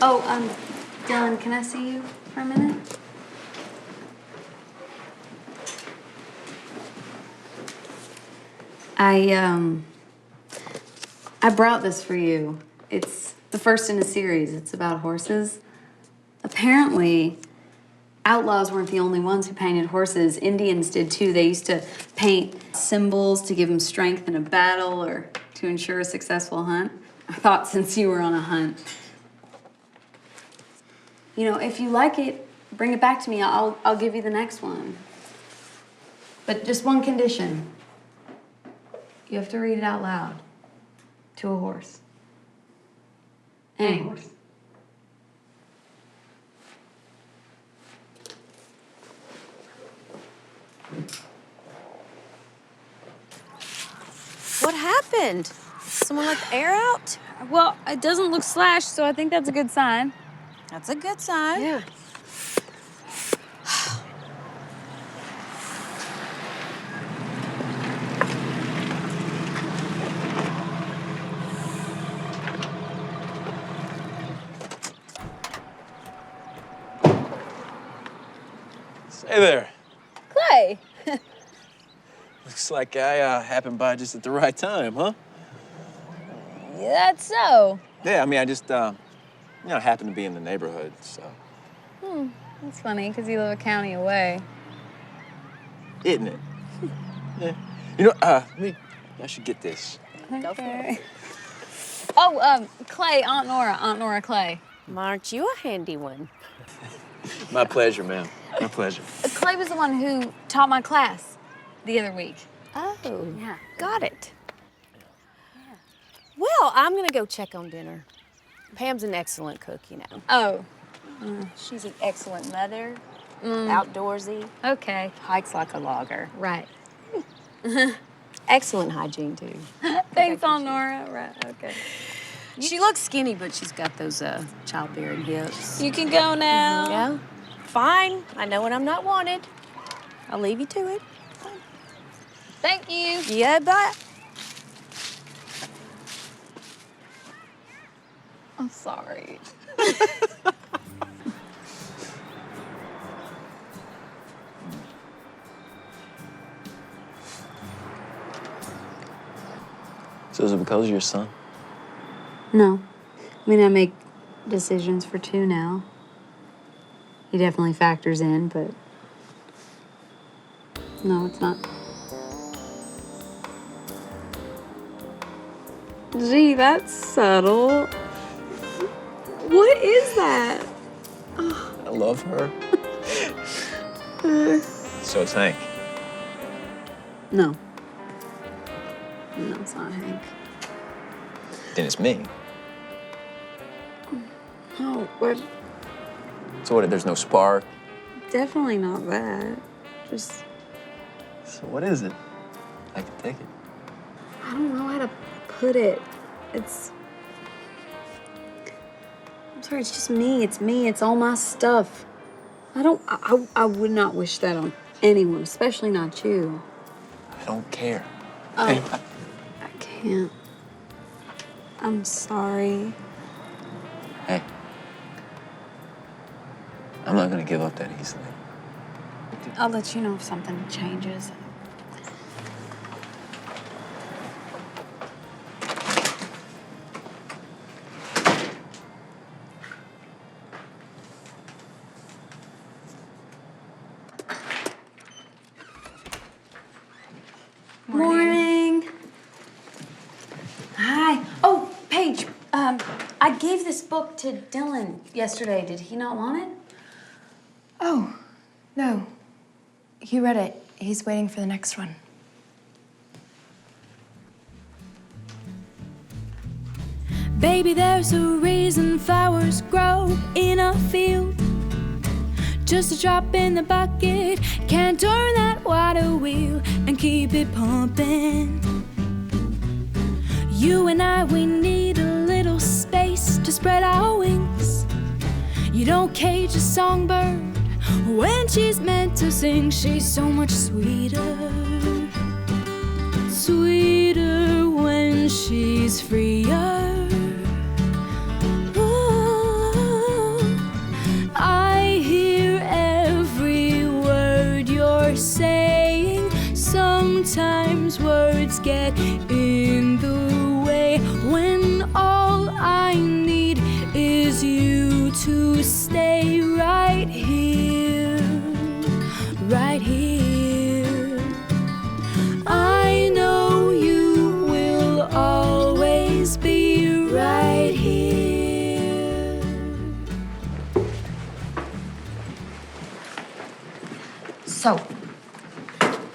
Oh, Dylan, can I see you for a minute? I brought this for you. It's the first in a series. It's about horses. Apparently, outlaws weren't the only ones who painted horses. Indians did too. They used to paint symbols to give them strength in a battle or to ensure a successful hunt. I thought since you were on a hunt. You know, if you like it, bring it back to me. I'll give you the next one. But just one condition. You have to read it out loud to a horse. Any horse. What happened? Someone let the air out? Well, it doesn't look slashed, so I think that's a good sign. That's a good sign. Yeah. Hey there. Clay. Looks like I happened by just at the right time, huh? That's so. Yeah, I mean, I just, happened to be in the neighborhood, so. That's funny, because you live a county away. Isn't it? Yeah. You know, I should get this. Go for it. Oh, Clay, Aunt Nora Clay. Aren't you a handy one? My pleasure, ma'am. My pleasure. Clay was the one who taught my class the other week. Oh, Yeah. got it. Well, I'm gonna go check on dinner. Pam's an excellent cook, you know. Oh. She's an excellent mother, outdoorsy, Okay. hikes like a logger. Right. Excellent hygiene, too. Thanks, Aunt Nora. Right, okay. She looks skinny, but she's got those childbearing hips. You can go now. Yeah. Fine. I know when I'm not wanted. I'll leave you to it. Thank you. Yeah, bye. I'm sorry. So is it because of your son? No. I mean, I make decisions for two now. He definitely factors in, but no, it's not. Gee, that's subtle. What is that? I love her. So it's Hank. No. No, it's not Hank. Then it's me. No, but So what, there's no spark? definitely not that. Just, So what is it? I can take it. I don't know how to put it. I'm sorry, it's just me. It's me. It's all my stuff. I would not wish that on anyone, especially not you. I don't care. I can't. I'm sorry. Hey. I'm not gonna give up that easily. I'll let you know if something changes. Morning. Hi. Oh, Paige, I gave this book to Dylan yesterday. Did he not want it? Oh, no. He read it. He's waiting for the next one. Baby, there's a reason flowers grow in a field. just a drop in the bucket. Can't turn that water wheel and keep it pumping. You and I, we need a little space to spread our wings. You don't cage a songbird when she's meant to sing. She's so much sweeter, sweeter when she's freer. Ooh, I hear every word you're saying. Sometimes words get in the way when all I need is you to stay right here, right here. I know you will always be right here. So,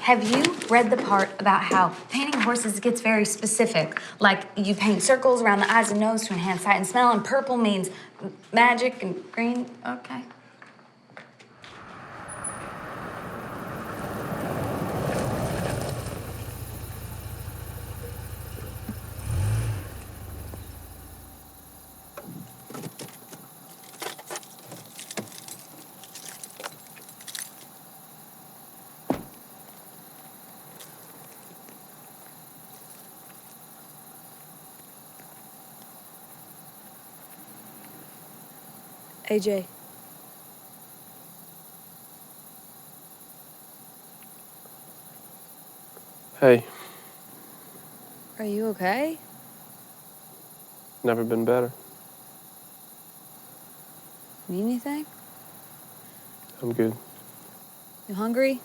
have you read the part about how painting horses gets very specific? Like, you paint circles around the eyes and nose to enhance sight and smell, and purple means magic, and green, okay. AJ. Hey, Are you okay? never been better. Need anything? I'm good. You hungry?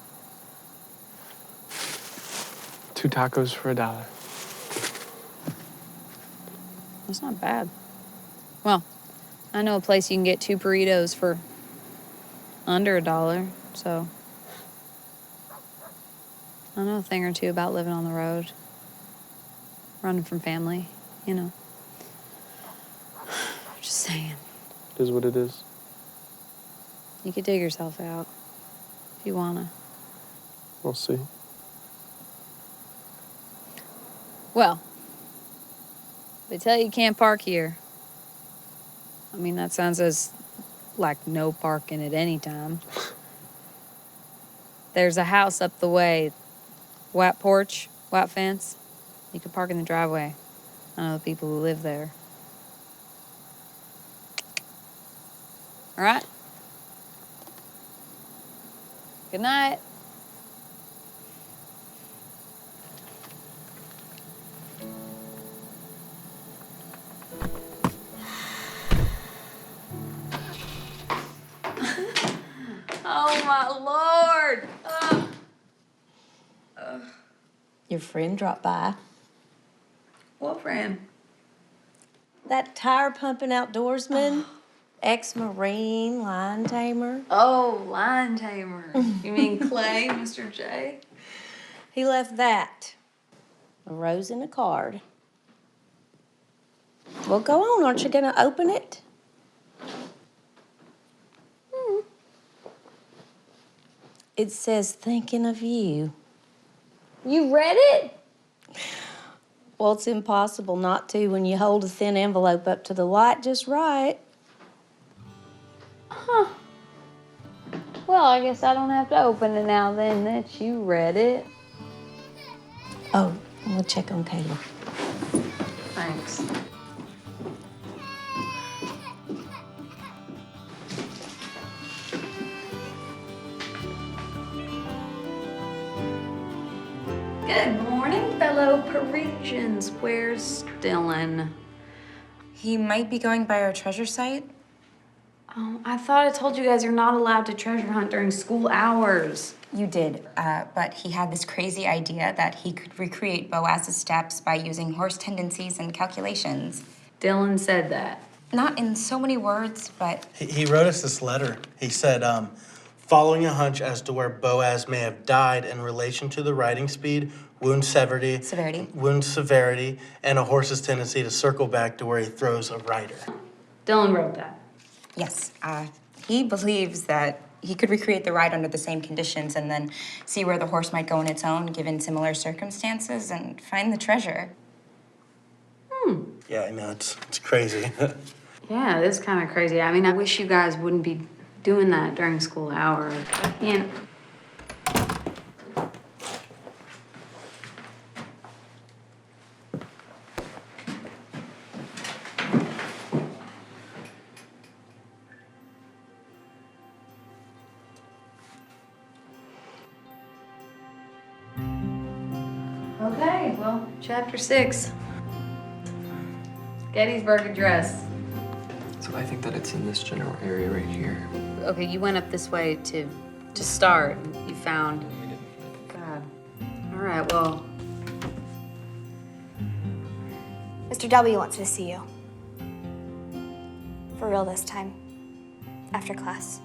2 tacos for $1. That's not bad. Well, I know a place you can get 2 burritos for under $1, so I know a thing or two about living on the road, running from family, you know. Just saying. It is what it is. You could dig yourself out if you wanna. We'll see. Well, they tell you can't park here. I mean, that sounds as like no parking at any time. There's a house up the way, white porch, white fence. You can park in the driveway. I know the people who live there. All right? Good night. Oh, my Lord. Your friend dropped by. What friend? That tire pumping outdoorsman, ex-Marine, lion tamer. Oh, lion tamer. You mean Clay, Mr. J? He left that. A rose and a card. Well, go on. Aren't you gonna open it? It says, thinking of you. You read it? Well, it's impossible not to when you hold a thin envelope up to the light just right. Huh. Well, I guess I don't have to open it now then that you read it. Oh, I'm gonna check on Kayla. Thanks. Good morning, fellow Parisians. Where's Dylan? He might be going by our treasure site. Oh, I thought I told you guys you're not allowed to treasure hunt during school hours. You did, but he had this crazy idea that he could recreate Boaz's steps by using horse tendencies and calculations. Dylan said that. Not in so many words, but... He wrote us this letter. He said, following a hunch as to where Boaz may have died in relation to the riding speed, wound severity, and a horse's tendency to circle back to where he throws a rider. Dylan wrote that. Yes, he believes that He could recreate the ride under the same conditions and then see where the horse might go on its own, given similar circumstances, and find the treasure. Yeah, I know, it's crazy. Yeah, it is kind of crazy. I mean, I wish you guys wouldn't be doing that during school hours. I can't. Okay, well, chapter 6. Gettysburg Address. So I think that it's in this general area right here. Okay, you went up this way to start. You found. God. All right, well. Mr. W wants to see you. For real this time. After class.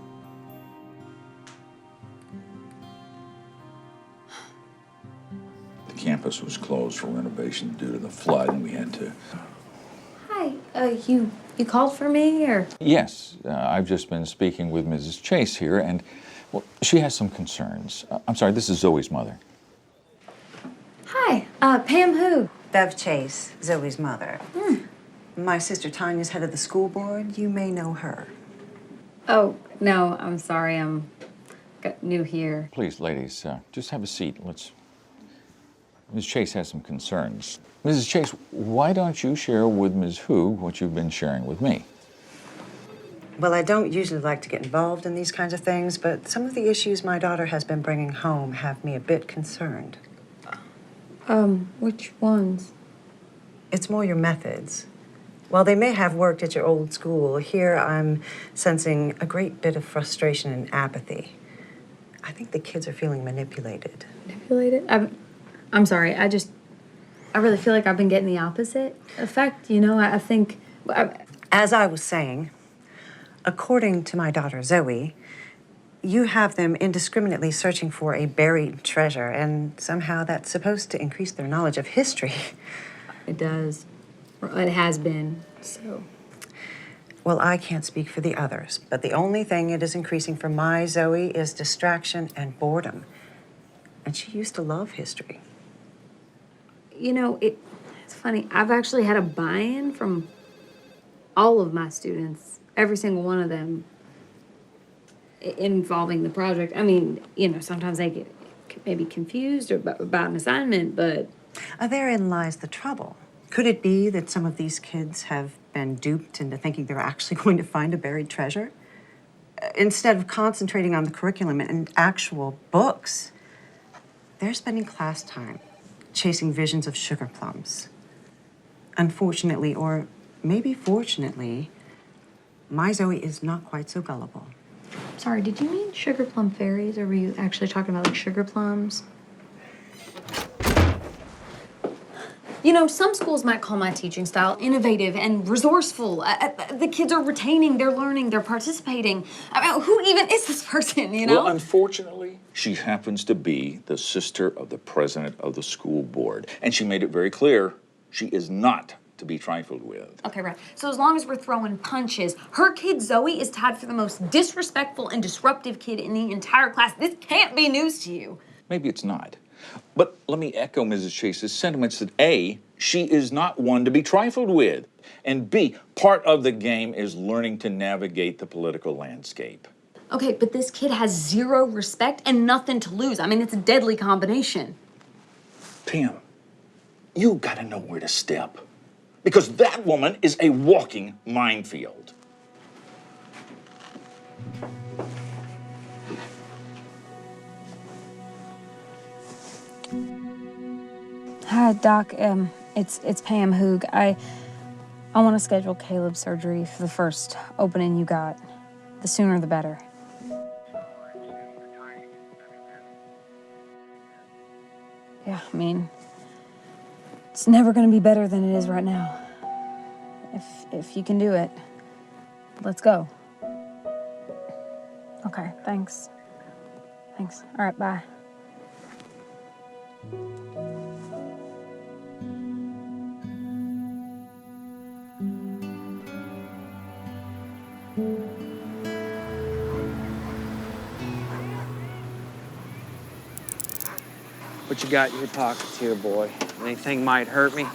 The campus was closed for renovation due to the flood, and we had to. Hi, you called for me, or? Yes, I've just been speaking with Mrs. Chase here, and, well, she has some concerns. I'm sorry, this is Zoe's mother. Hi, Pam Hoog. Bev Chase, Zoe's mother. My sister Tanya's head of the school board. You may know her. Oh, no, I'm sorry, I'm new here. Please, ladies, just have a seat. Ms. Chase has some concerns. Mrs. Chase, why don't you share with Ms. Hoog what you've been sharing with me? Well, I don't usually like to get involved in these kinds of things, but some of the issues my daughter has been bringing home have me a bit concerned. Which ones? It's more your methods. While they may have worked at your old school, here I'm sensing a great bit of frustration and apathy. I think the kids are feeling manipulated. Manipulated? I'm sorry, I really feel like I've been getting the opposite effect, you know? I think... As I was saying, according to my daughter Zoe, you have them indiscriminately searching for a buried treasure, and somehow that's supposed to increase their knowledge of history. It does. It has been, so... Well, I can't speak for the others, but the only thing it is increasing for my Zoe is distraction and boredom. And she used to love history. You know, it's funny. I've actually had a buy-in from all of my students, every single one of them, involving the project. I mean, you know, sometimes they get maybe confused about an assignment, but... Therein lies the trouble. Could it be that some of these kids have been duped into thinking they're actually going to find a buried treasure? Instead of concentrating on the curriculum and actual books, they're spending class time chasing visions of sugar plums. Unfortunately, or maybe fortunately, my Zoe is not quite so gullible. Sorry, did you mean sugar plum fairies, or were you actually talking about, like, sugar plums? You know, some schools might call my teaching style innovative and resourceful. The kids are retaining, they're learning, they're participating. I mean, who even is this person, you know? Well, unfortunately, she happens to be the sister of the president of the school board. And she made it very clear she is not to be trifled with. Okay, right. So as long as we're throwing punches, her kid Zoe is tied for the most disrespectful and disruptive kid in the entire class. This can't be news to you. Maybe it's not. But let me echo Mrs. Chase's sentiments that A, she is not one to be trifled with, and B, part of the game is learning to navigate the political landscape. Okay, but this kid has zero respect and nothing to lose. I mean, it's a deadly combination. Pam, you gotta know where to step, because that woman is a walking minefield. Hi, Doc. It's Pam Hoog. I want to schedule Caleb's surgery for the first opening you got. The sooner the better. Yeah, I mean, it's never going to be better than it is right now. If you can do it, let's go. Okay, thanks. Thanks. All right, bye. What you got in your pockets here, boy? Anything might hurt me?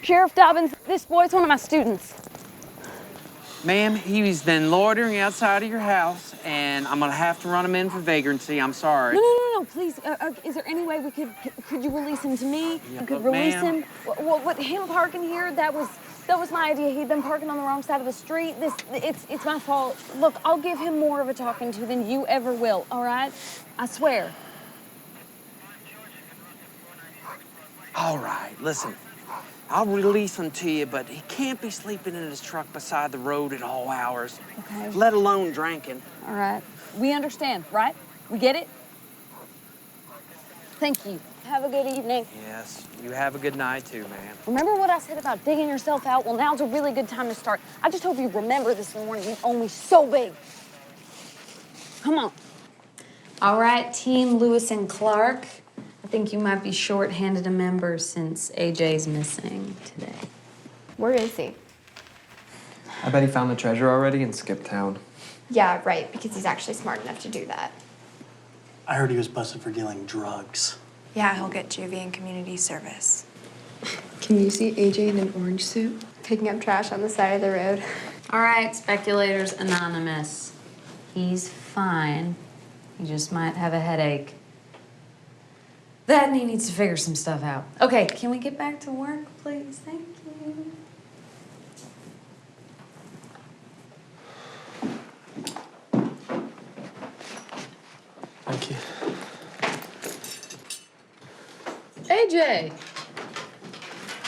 Sheriff Dobbins, this boy's one of my students. Ma'am, he's been loitering outside of your house, and I'm gonna have to run him in for vagrancy. I'm sorry. No, please. Is there any way could you release him to me? Yeah, I could look, release ma'am. him. Well, with him parking here, that was my idea. He'd been parking on the wrong side of the street. It's my fault. Look, I'll give him more of a talking to than you ever will, all right? I swear. All right, listen. I'll release him to you, but he can't be sleeping in his truck beside the road at all hours. Okay. Let alone drinking. All right. We understand, right? We get it? Thank you. Have a good evening. Yes, you have a good night too, ma'am. Remember what I said about digging yourself out? Well, now's a really good time to start. I just hope you remember this morning. You owe me so big. Come on. All right, Team Lewis and Clark. I think you might be short-handed a member since AJ's missing today. Where is he? I bet he found the treasure already and skipped town. Yeah, right, because he's actually smart enough to do that. I heard he was busted for dealing drugs. Yeah, he'll get juvie and community service. Can you see AJ in an orange suit? Picking up trash on the side of the road. All right, Speculators Anonymous. He's fine. He just might have a headache. That and he needs to figure some stuff out. Okay, can we get back to work, please? Thank you. Thank you. AJ!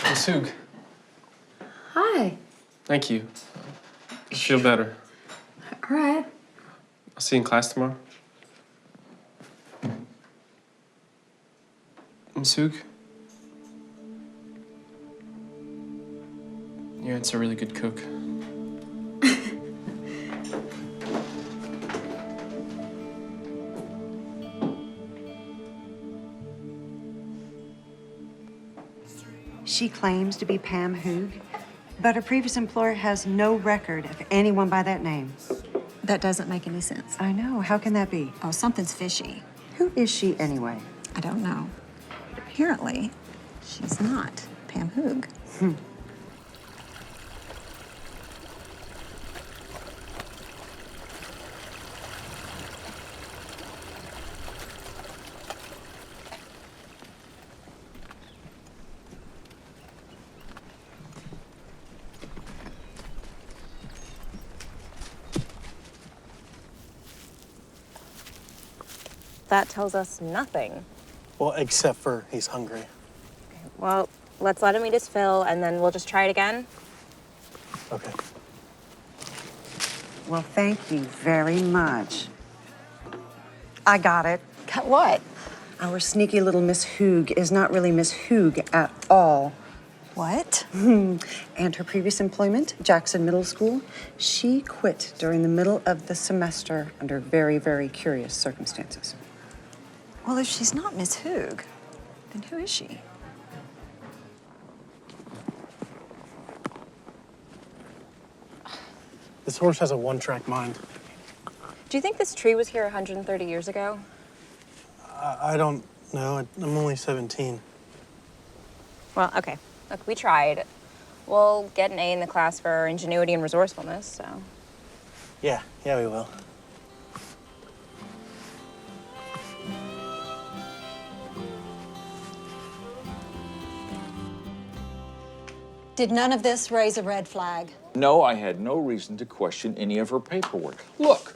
Miss Hoog, Hi. thank you. I feel better. All right. I'll see you in class tomorrow. Miss Hoog? Your aunt's a really good cook. She claims to be Pam Hoog, but her previous employer has no record of anyone by that name. That doesn't make any sense. I know. How can that be? Oh, something's fishy. Who is she anyway? I don't know. But apparently, she's not Pam Hoog. That tells us nothing. Well, except for he's hungry. Well, let's let him eat his fill, and then we'll just try it again. Okay. Well, thank you very much. I got it. Got what? Our sneaky little Miss Hoog is not really Miss Hoog at all. What? And her previous employment, Jackson Middle School, she quit during the middle of the semester under very, very curious circumstances. Well, if she's not Miss Hoog, then who is she? This horse has a one-track mind. Do you think this tree was here 130 years ago? I don't know. I'm only 17. Well, okay. Look, we tried. We'll get an A in the class for our ingenuity and resourcefulness, so. Yeah, we will. Did none of this raise a red flag? No, I had no reason to question any of her paperwork. Look,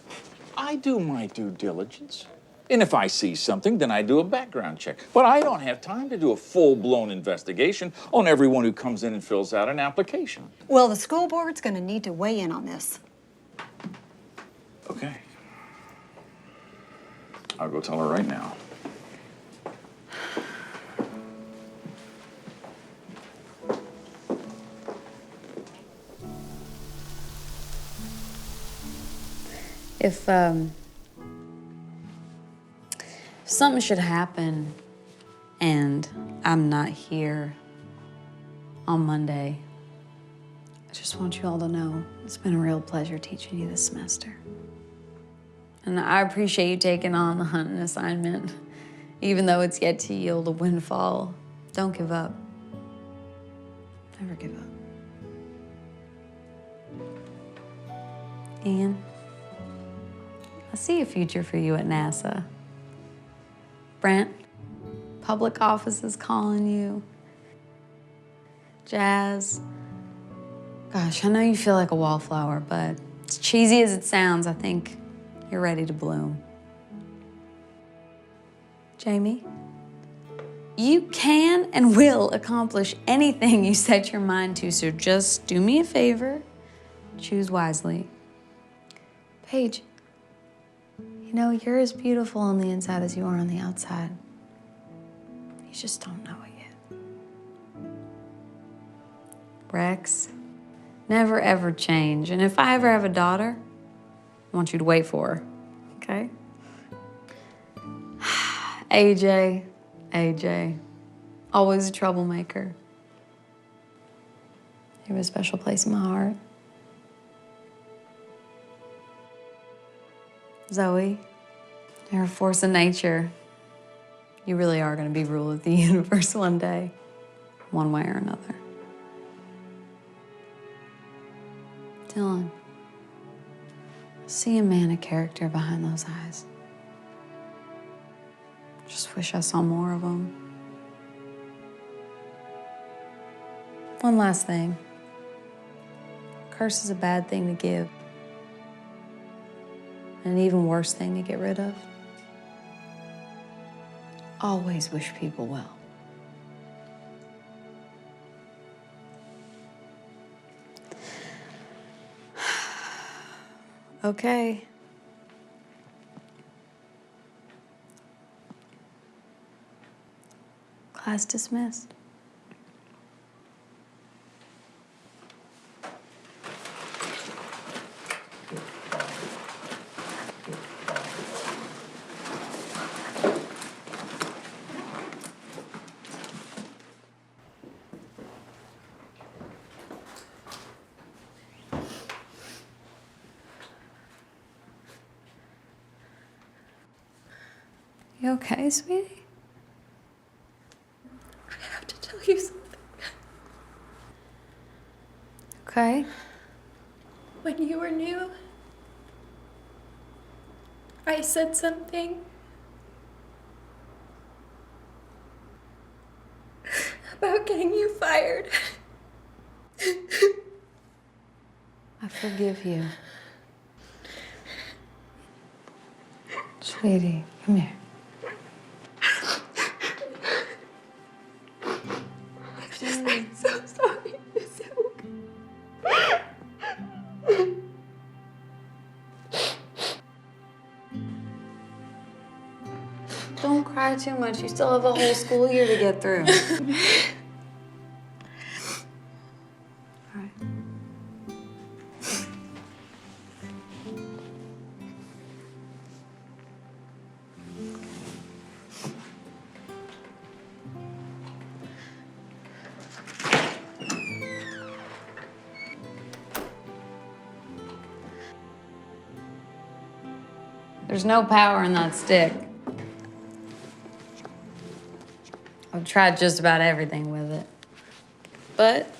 I do my due diligence. And if I see something, then I do a background check. But I don't have time to do a full-blown investigation on everyone who comes in and fills out an application. Well, the school board's gonna need to weigh in on this. Okay. I'll go tell her right now. If something should happen and I'm not here on Monday, I just want you all to know it's been a real pleasure teaching you this semester. And I appreciate you taking on the hunting assignment. Even though it's yet to yield a windfall, don't give up. Never give up. Ian, I see a future for you at NASA. Brent, public office is calling you. Jazz. Gosh, I know you feel like a wallflower, but as cheesy as it sounds, I think you're ready to bloom. Jamie, you can and will accomplish anything you set your mind to, so just do me a favor, choose wisely. Paige, you know, you're as beautiful on the inside as you are on the outside. You just don't know it yet. Rex, never ever change. And if I ever have a daughter, I want you to wait for her, okay? AJ, always a troublemaker. You have a special place in my heart. Zoe, you're a force of nature. You really are going to be ruler of the universe one day, one way or another. Dylan, see a man of character behind those eyes. Just wish I saw more of them. One last thing. Curse is a bad thing to give. And an even worse thing to get rid of. Always wish people well. Okay. Class dismissed. You okay, sweetie? I have to tell you something. Okay. When you were new, I said something about getting you fired. I forgive you. Sweetie, come here. I'm so sorry, Miss Hoog. Don't cry too much. You still have a whole school year to get through. All right. There's no power in that stick. I've tried just about everything with it. But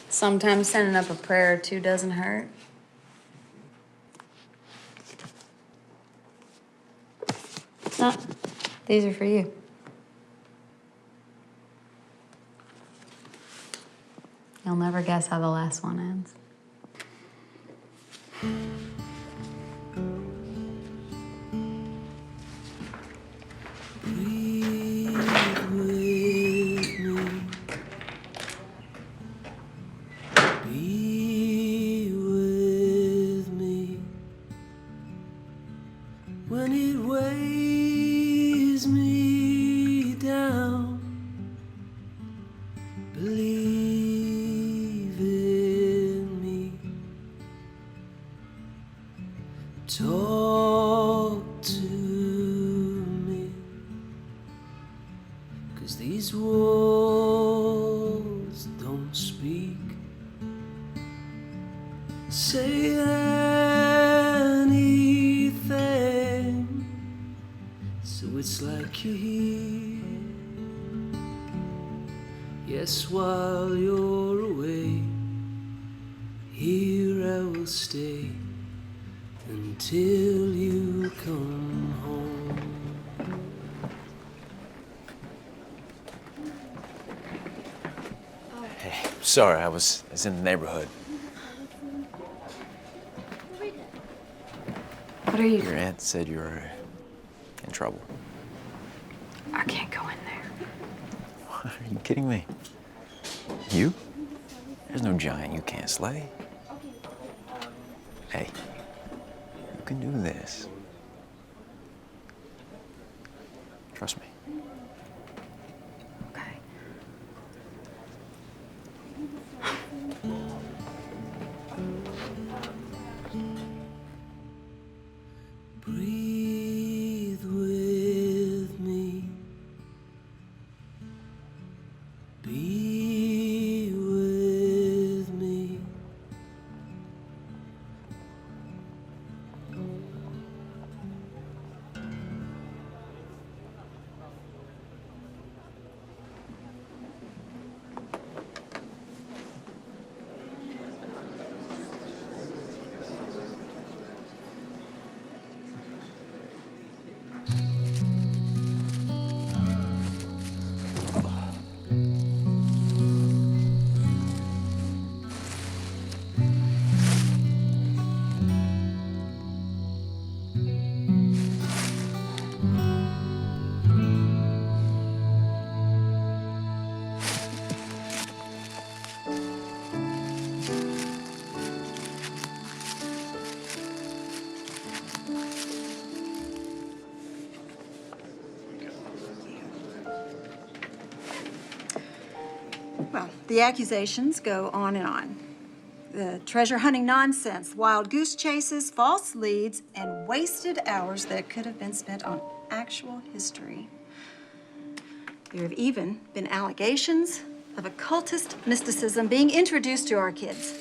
sometimes sending up a prayer or two doesn't hurt. No, these are for you. You'll never guess how the last one ends. When it weighs me down, believe in me. Talk to me, 'cause these walls don't speak. Say anything, So it's like you're here. Yes, while you're away, here I will stay until you come home. Hey, sorry, I was in the neighborhood. What are you? Your aunt said you were in trouble. I can't go in there. Are you kidding me? You? There's no giant you can't slay. Hey, you can do this. Trust me. Breathe with me. Be with me. Well, the accusations go on and on. The treasure hunting nonsense, wild goose chases, false leads, and wasted hours that could have been spent on actual history. There have even been allegations of occultist mysticism being introduced to our kids.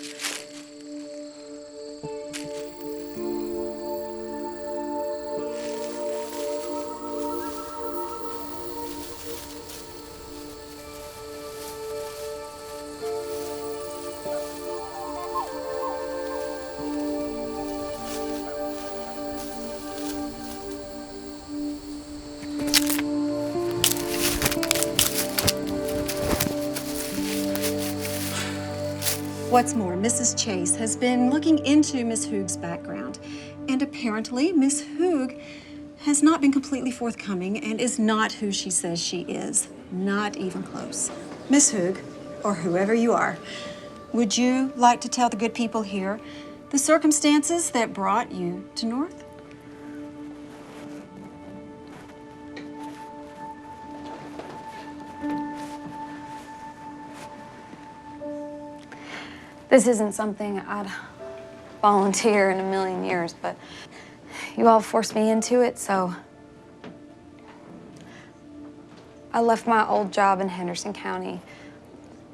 What's more, Mrs. Chase has been looking into Miss Hoog's background, and apparently Miss Hoog has not been completely forthcoming and is not who she says she is. Not even close. Miss Hoog, or whoever you are, would you like to tell the good people here the circumstances that brought you to North? This isn't something I'd volunteer in a million years, but you all forced me into it, so I left my old job in Henderson County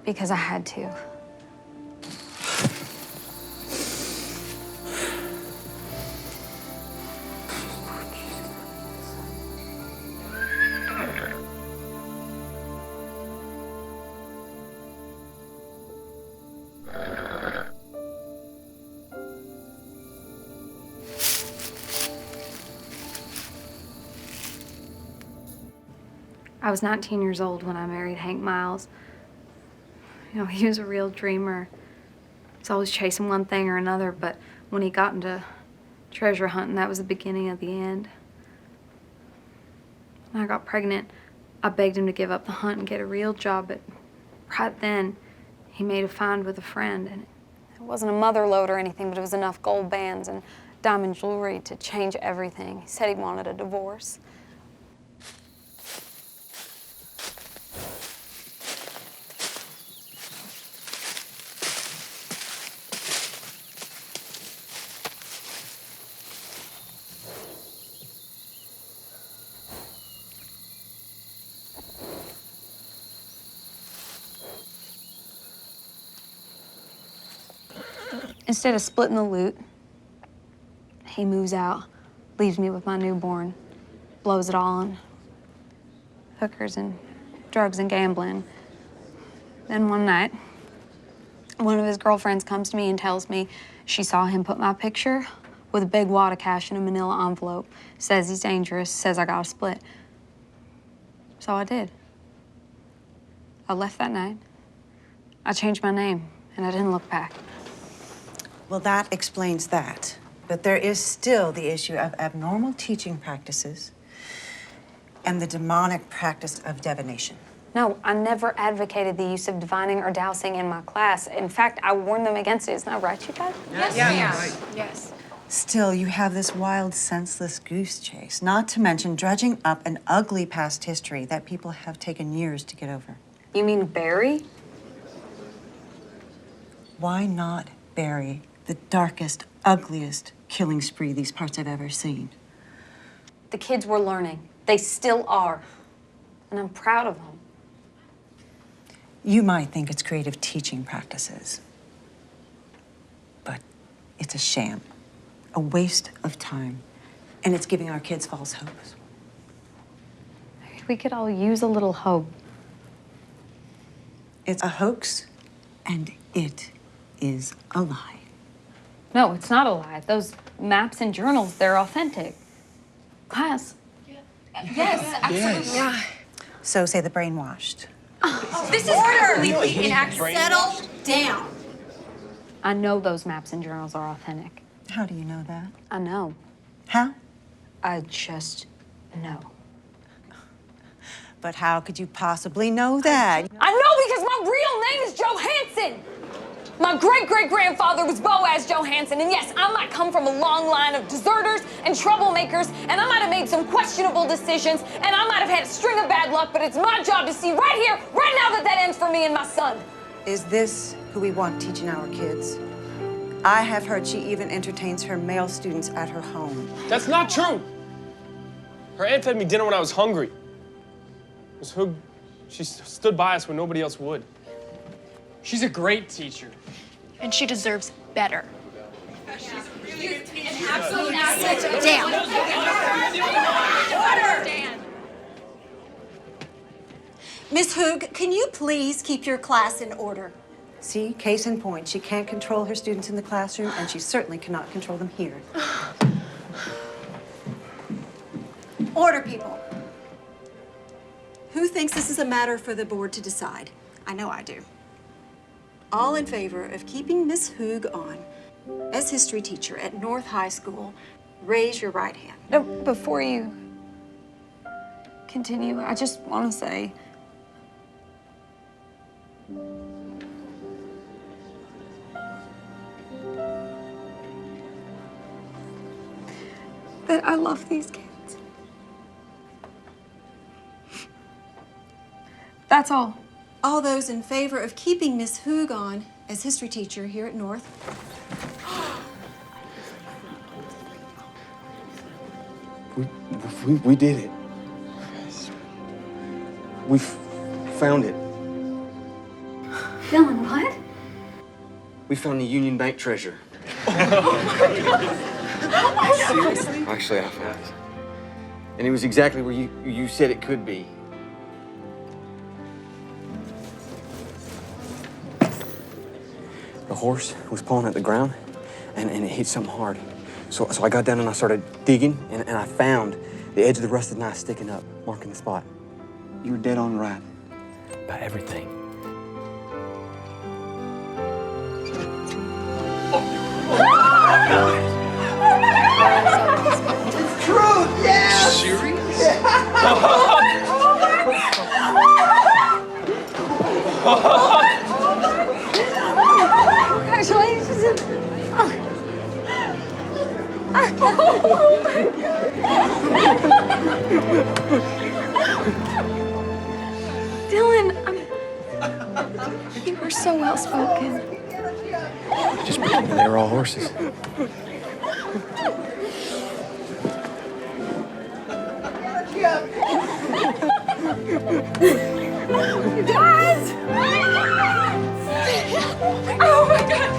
because I had to. I was 19 years old when I married Hank Miles. You know, he was a real dreamer. He's always chasing one thing or another, but when he got into treasure hunting, that was the beginning of the end. When I got pregnant, I begged him to give up the hunt and get a real job, but right then, he made a find with a friend, and it wasn't a mother lode or anything, but it was enough gold bands and diamond jewelry to change everything. He said he wanted a divorce. Instead of splitting the loot, he moves out, leaves me with my newborn. blows it all on hookers and drugs and gambling. Then one night, one of his girlfriends comes to me and tells me she saw him put my picture with a big wad of cash in a manila envelope. Says he's dangerous, says I gotta split. So I did. I left that night. I changed my name, and I didn't look back. Well, that explains that. But there is still the issue of abnormal teaching practices and the demonic practice of divination. No, I never advocated the use of divining or dowsing in my class. In fact, I warned them against it. Isn't that right, you guys? Yes. Yes. Yes. Still, you have this wild, senseless goose chase, not to mention dredging up an ugly past history that people have taken years to get over. You mean bury? Why not bury the darkest, ugliest killing spree these parts have ever seen? The kids were learning. They still are. And I'm proud of them. You might think it's creative teaching practices, but it's a sham, a waste of time, and it's giving our kids false hopes. We could all use a little hope. It's a hoax, and it is a lie. No, it's not a lie. Those maps and journals, they're authentic. Class. Yes, absolutely. Yeah. So say the brainwashed. This is completely inaccurate. Settle down. I know those maps and journals are authentic. How do you know that? I know. How? I just know. But how could you possibly know that? I know because my real name is Johansson. My great-great-grandfather was Boaz Johansson, and yes, I might come from a long line of deserters and troublemakers, and I might have made some questionable decisions, and I might have had a string of bad luck, but it's my job to see right here, right now, that ends for me and my son. Is this who we want teaching our kids? I have heard she even entertains her male students at her home. That's not true. Her aunt fed me dinner when I was hungry. Miss Hoog, she stood by us when nobody else would. She's a great teacher. And she deserves better. Absolutely. Sit down. Miss Hoog, can you please keep your class in order? See, case in point, she can't control her students in the classroom, and she certainly cannot control them here. Order, people. Who thinks this is a matter for the board to decide? I know I do. All in favor of keeping Miss Hoog on as history teacher at North High School, raise your right hand. No, before you continue, I just want to say that I love these kids. That's all. All those in favor of keeping Miss Hoog on as history teacher here at North? We did it. We found it. Dylan, what? We found the Union Bank treasure. Seriously? Actually, I found it. And it was exactly where you said it could be. The horse was pulling at the ground, and it hit something hard. So I got down and I started digging, and I found the edge of the rusted knife sticking up, marking the spot. You were dead on right about everything. It's true, yeah! Serious? Congratulations. Dylan, you were so well spoken. Just pretend they were all horses. You guys! Oh my God!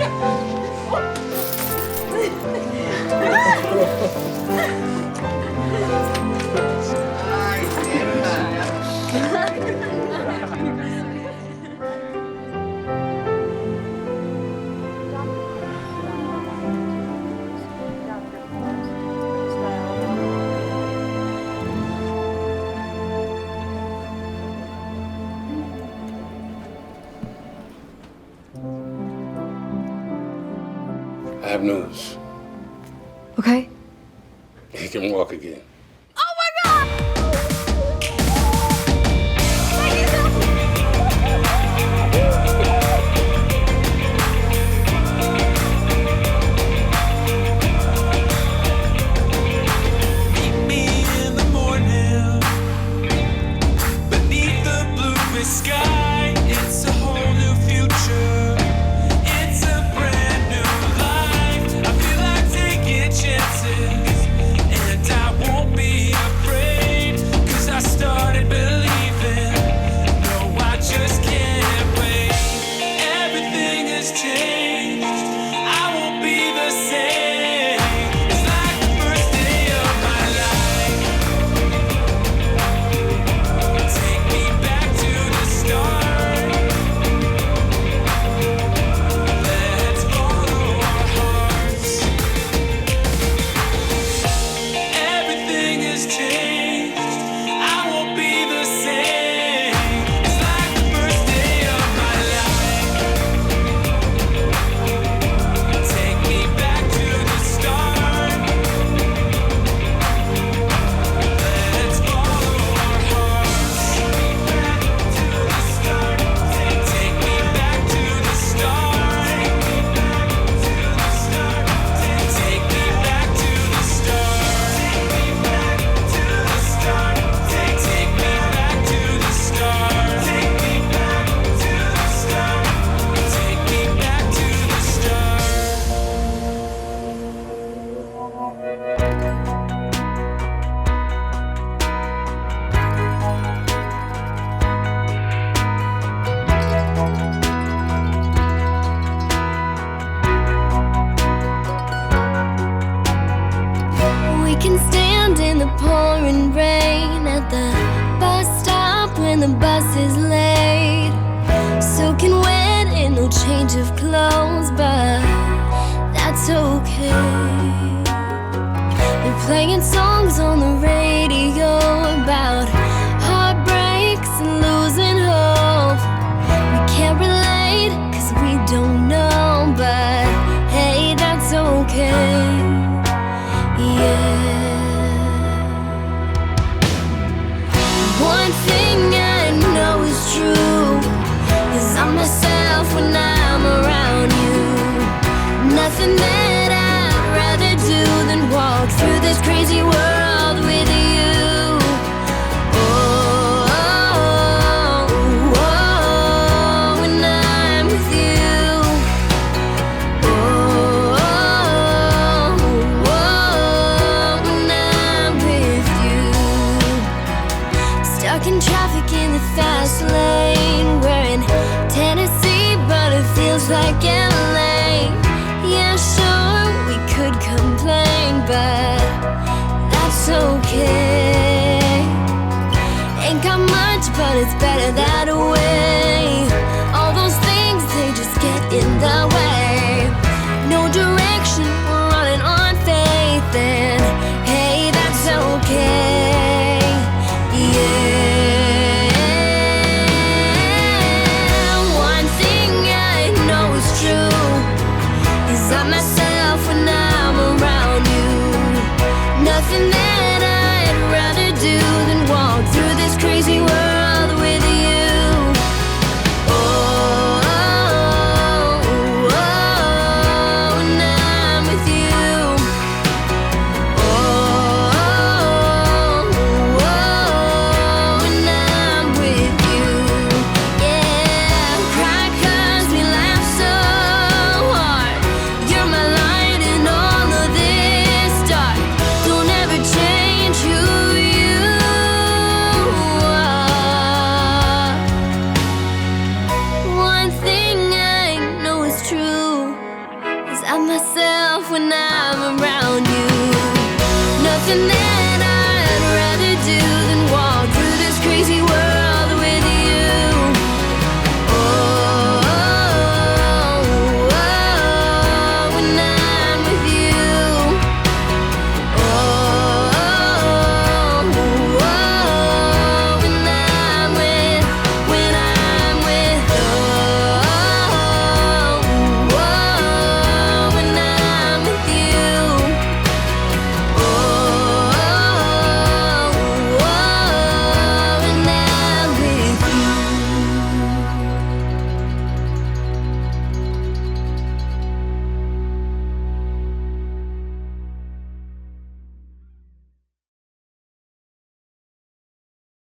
have news. Okay. He can walk again. Sky, it's a whole new future. It's a brand new life. I feel like taking chances, and I won't be afraid, 'cause I started believing. No, I just can't wait. Everything has changed. I won't be the same. It's like the first day of my life. Take me back to the start. Let's follow our hearts. Everything has changed. I won't be the same. It's like the first day of my life. Take me back to the start. Let's follow our hearts. Take me back to the start. Take me back to the start. Take me back to the start. Take me back to the start. Take me back to the start. Take me back to the start. We can stand in the pouring rain at the bus stop when the bus is late. Soaking wet in no change of clothes, but that's okay. They're playing songs on the radio about heartbreaks and losing hope. We can't relate 'cause we don't know, but hey, that's okay. Yeah. One thing I know is true is I'm myself when I'm around you. Nothing that I'd rather do than walk through this crazy world with you. Oh, oh, oh, when I'm with you. Oh, oh, oh, when I'm with you. Stuck in traffic in the fast lane. We're in Tennessee, but it feels like LA. Yeah, sure, we could complain, but that's okay. Ain't got much, but it's better that way.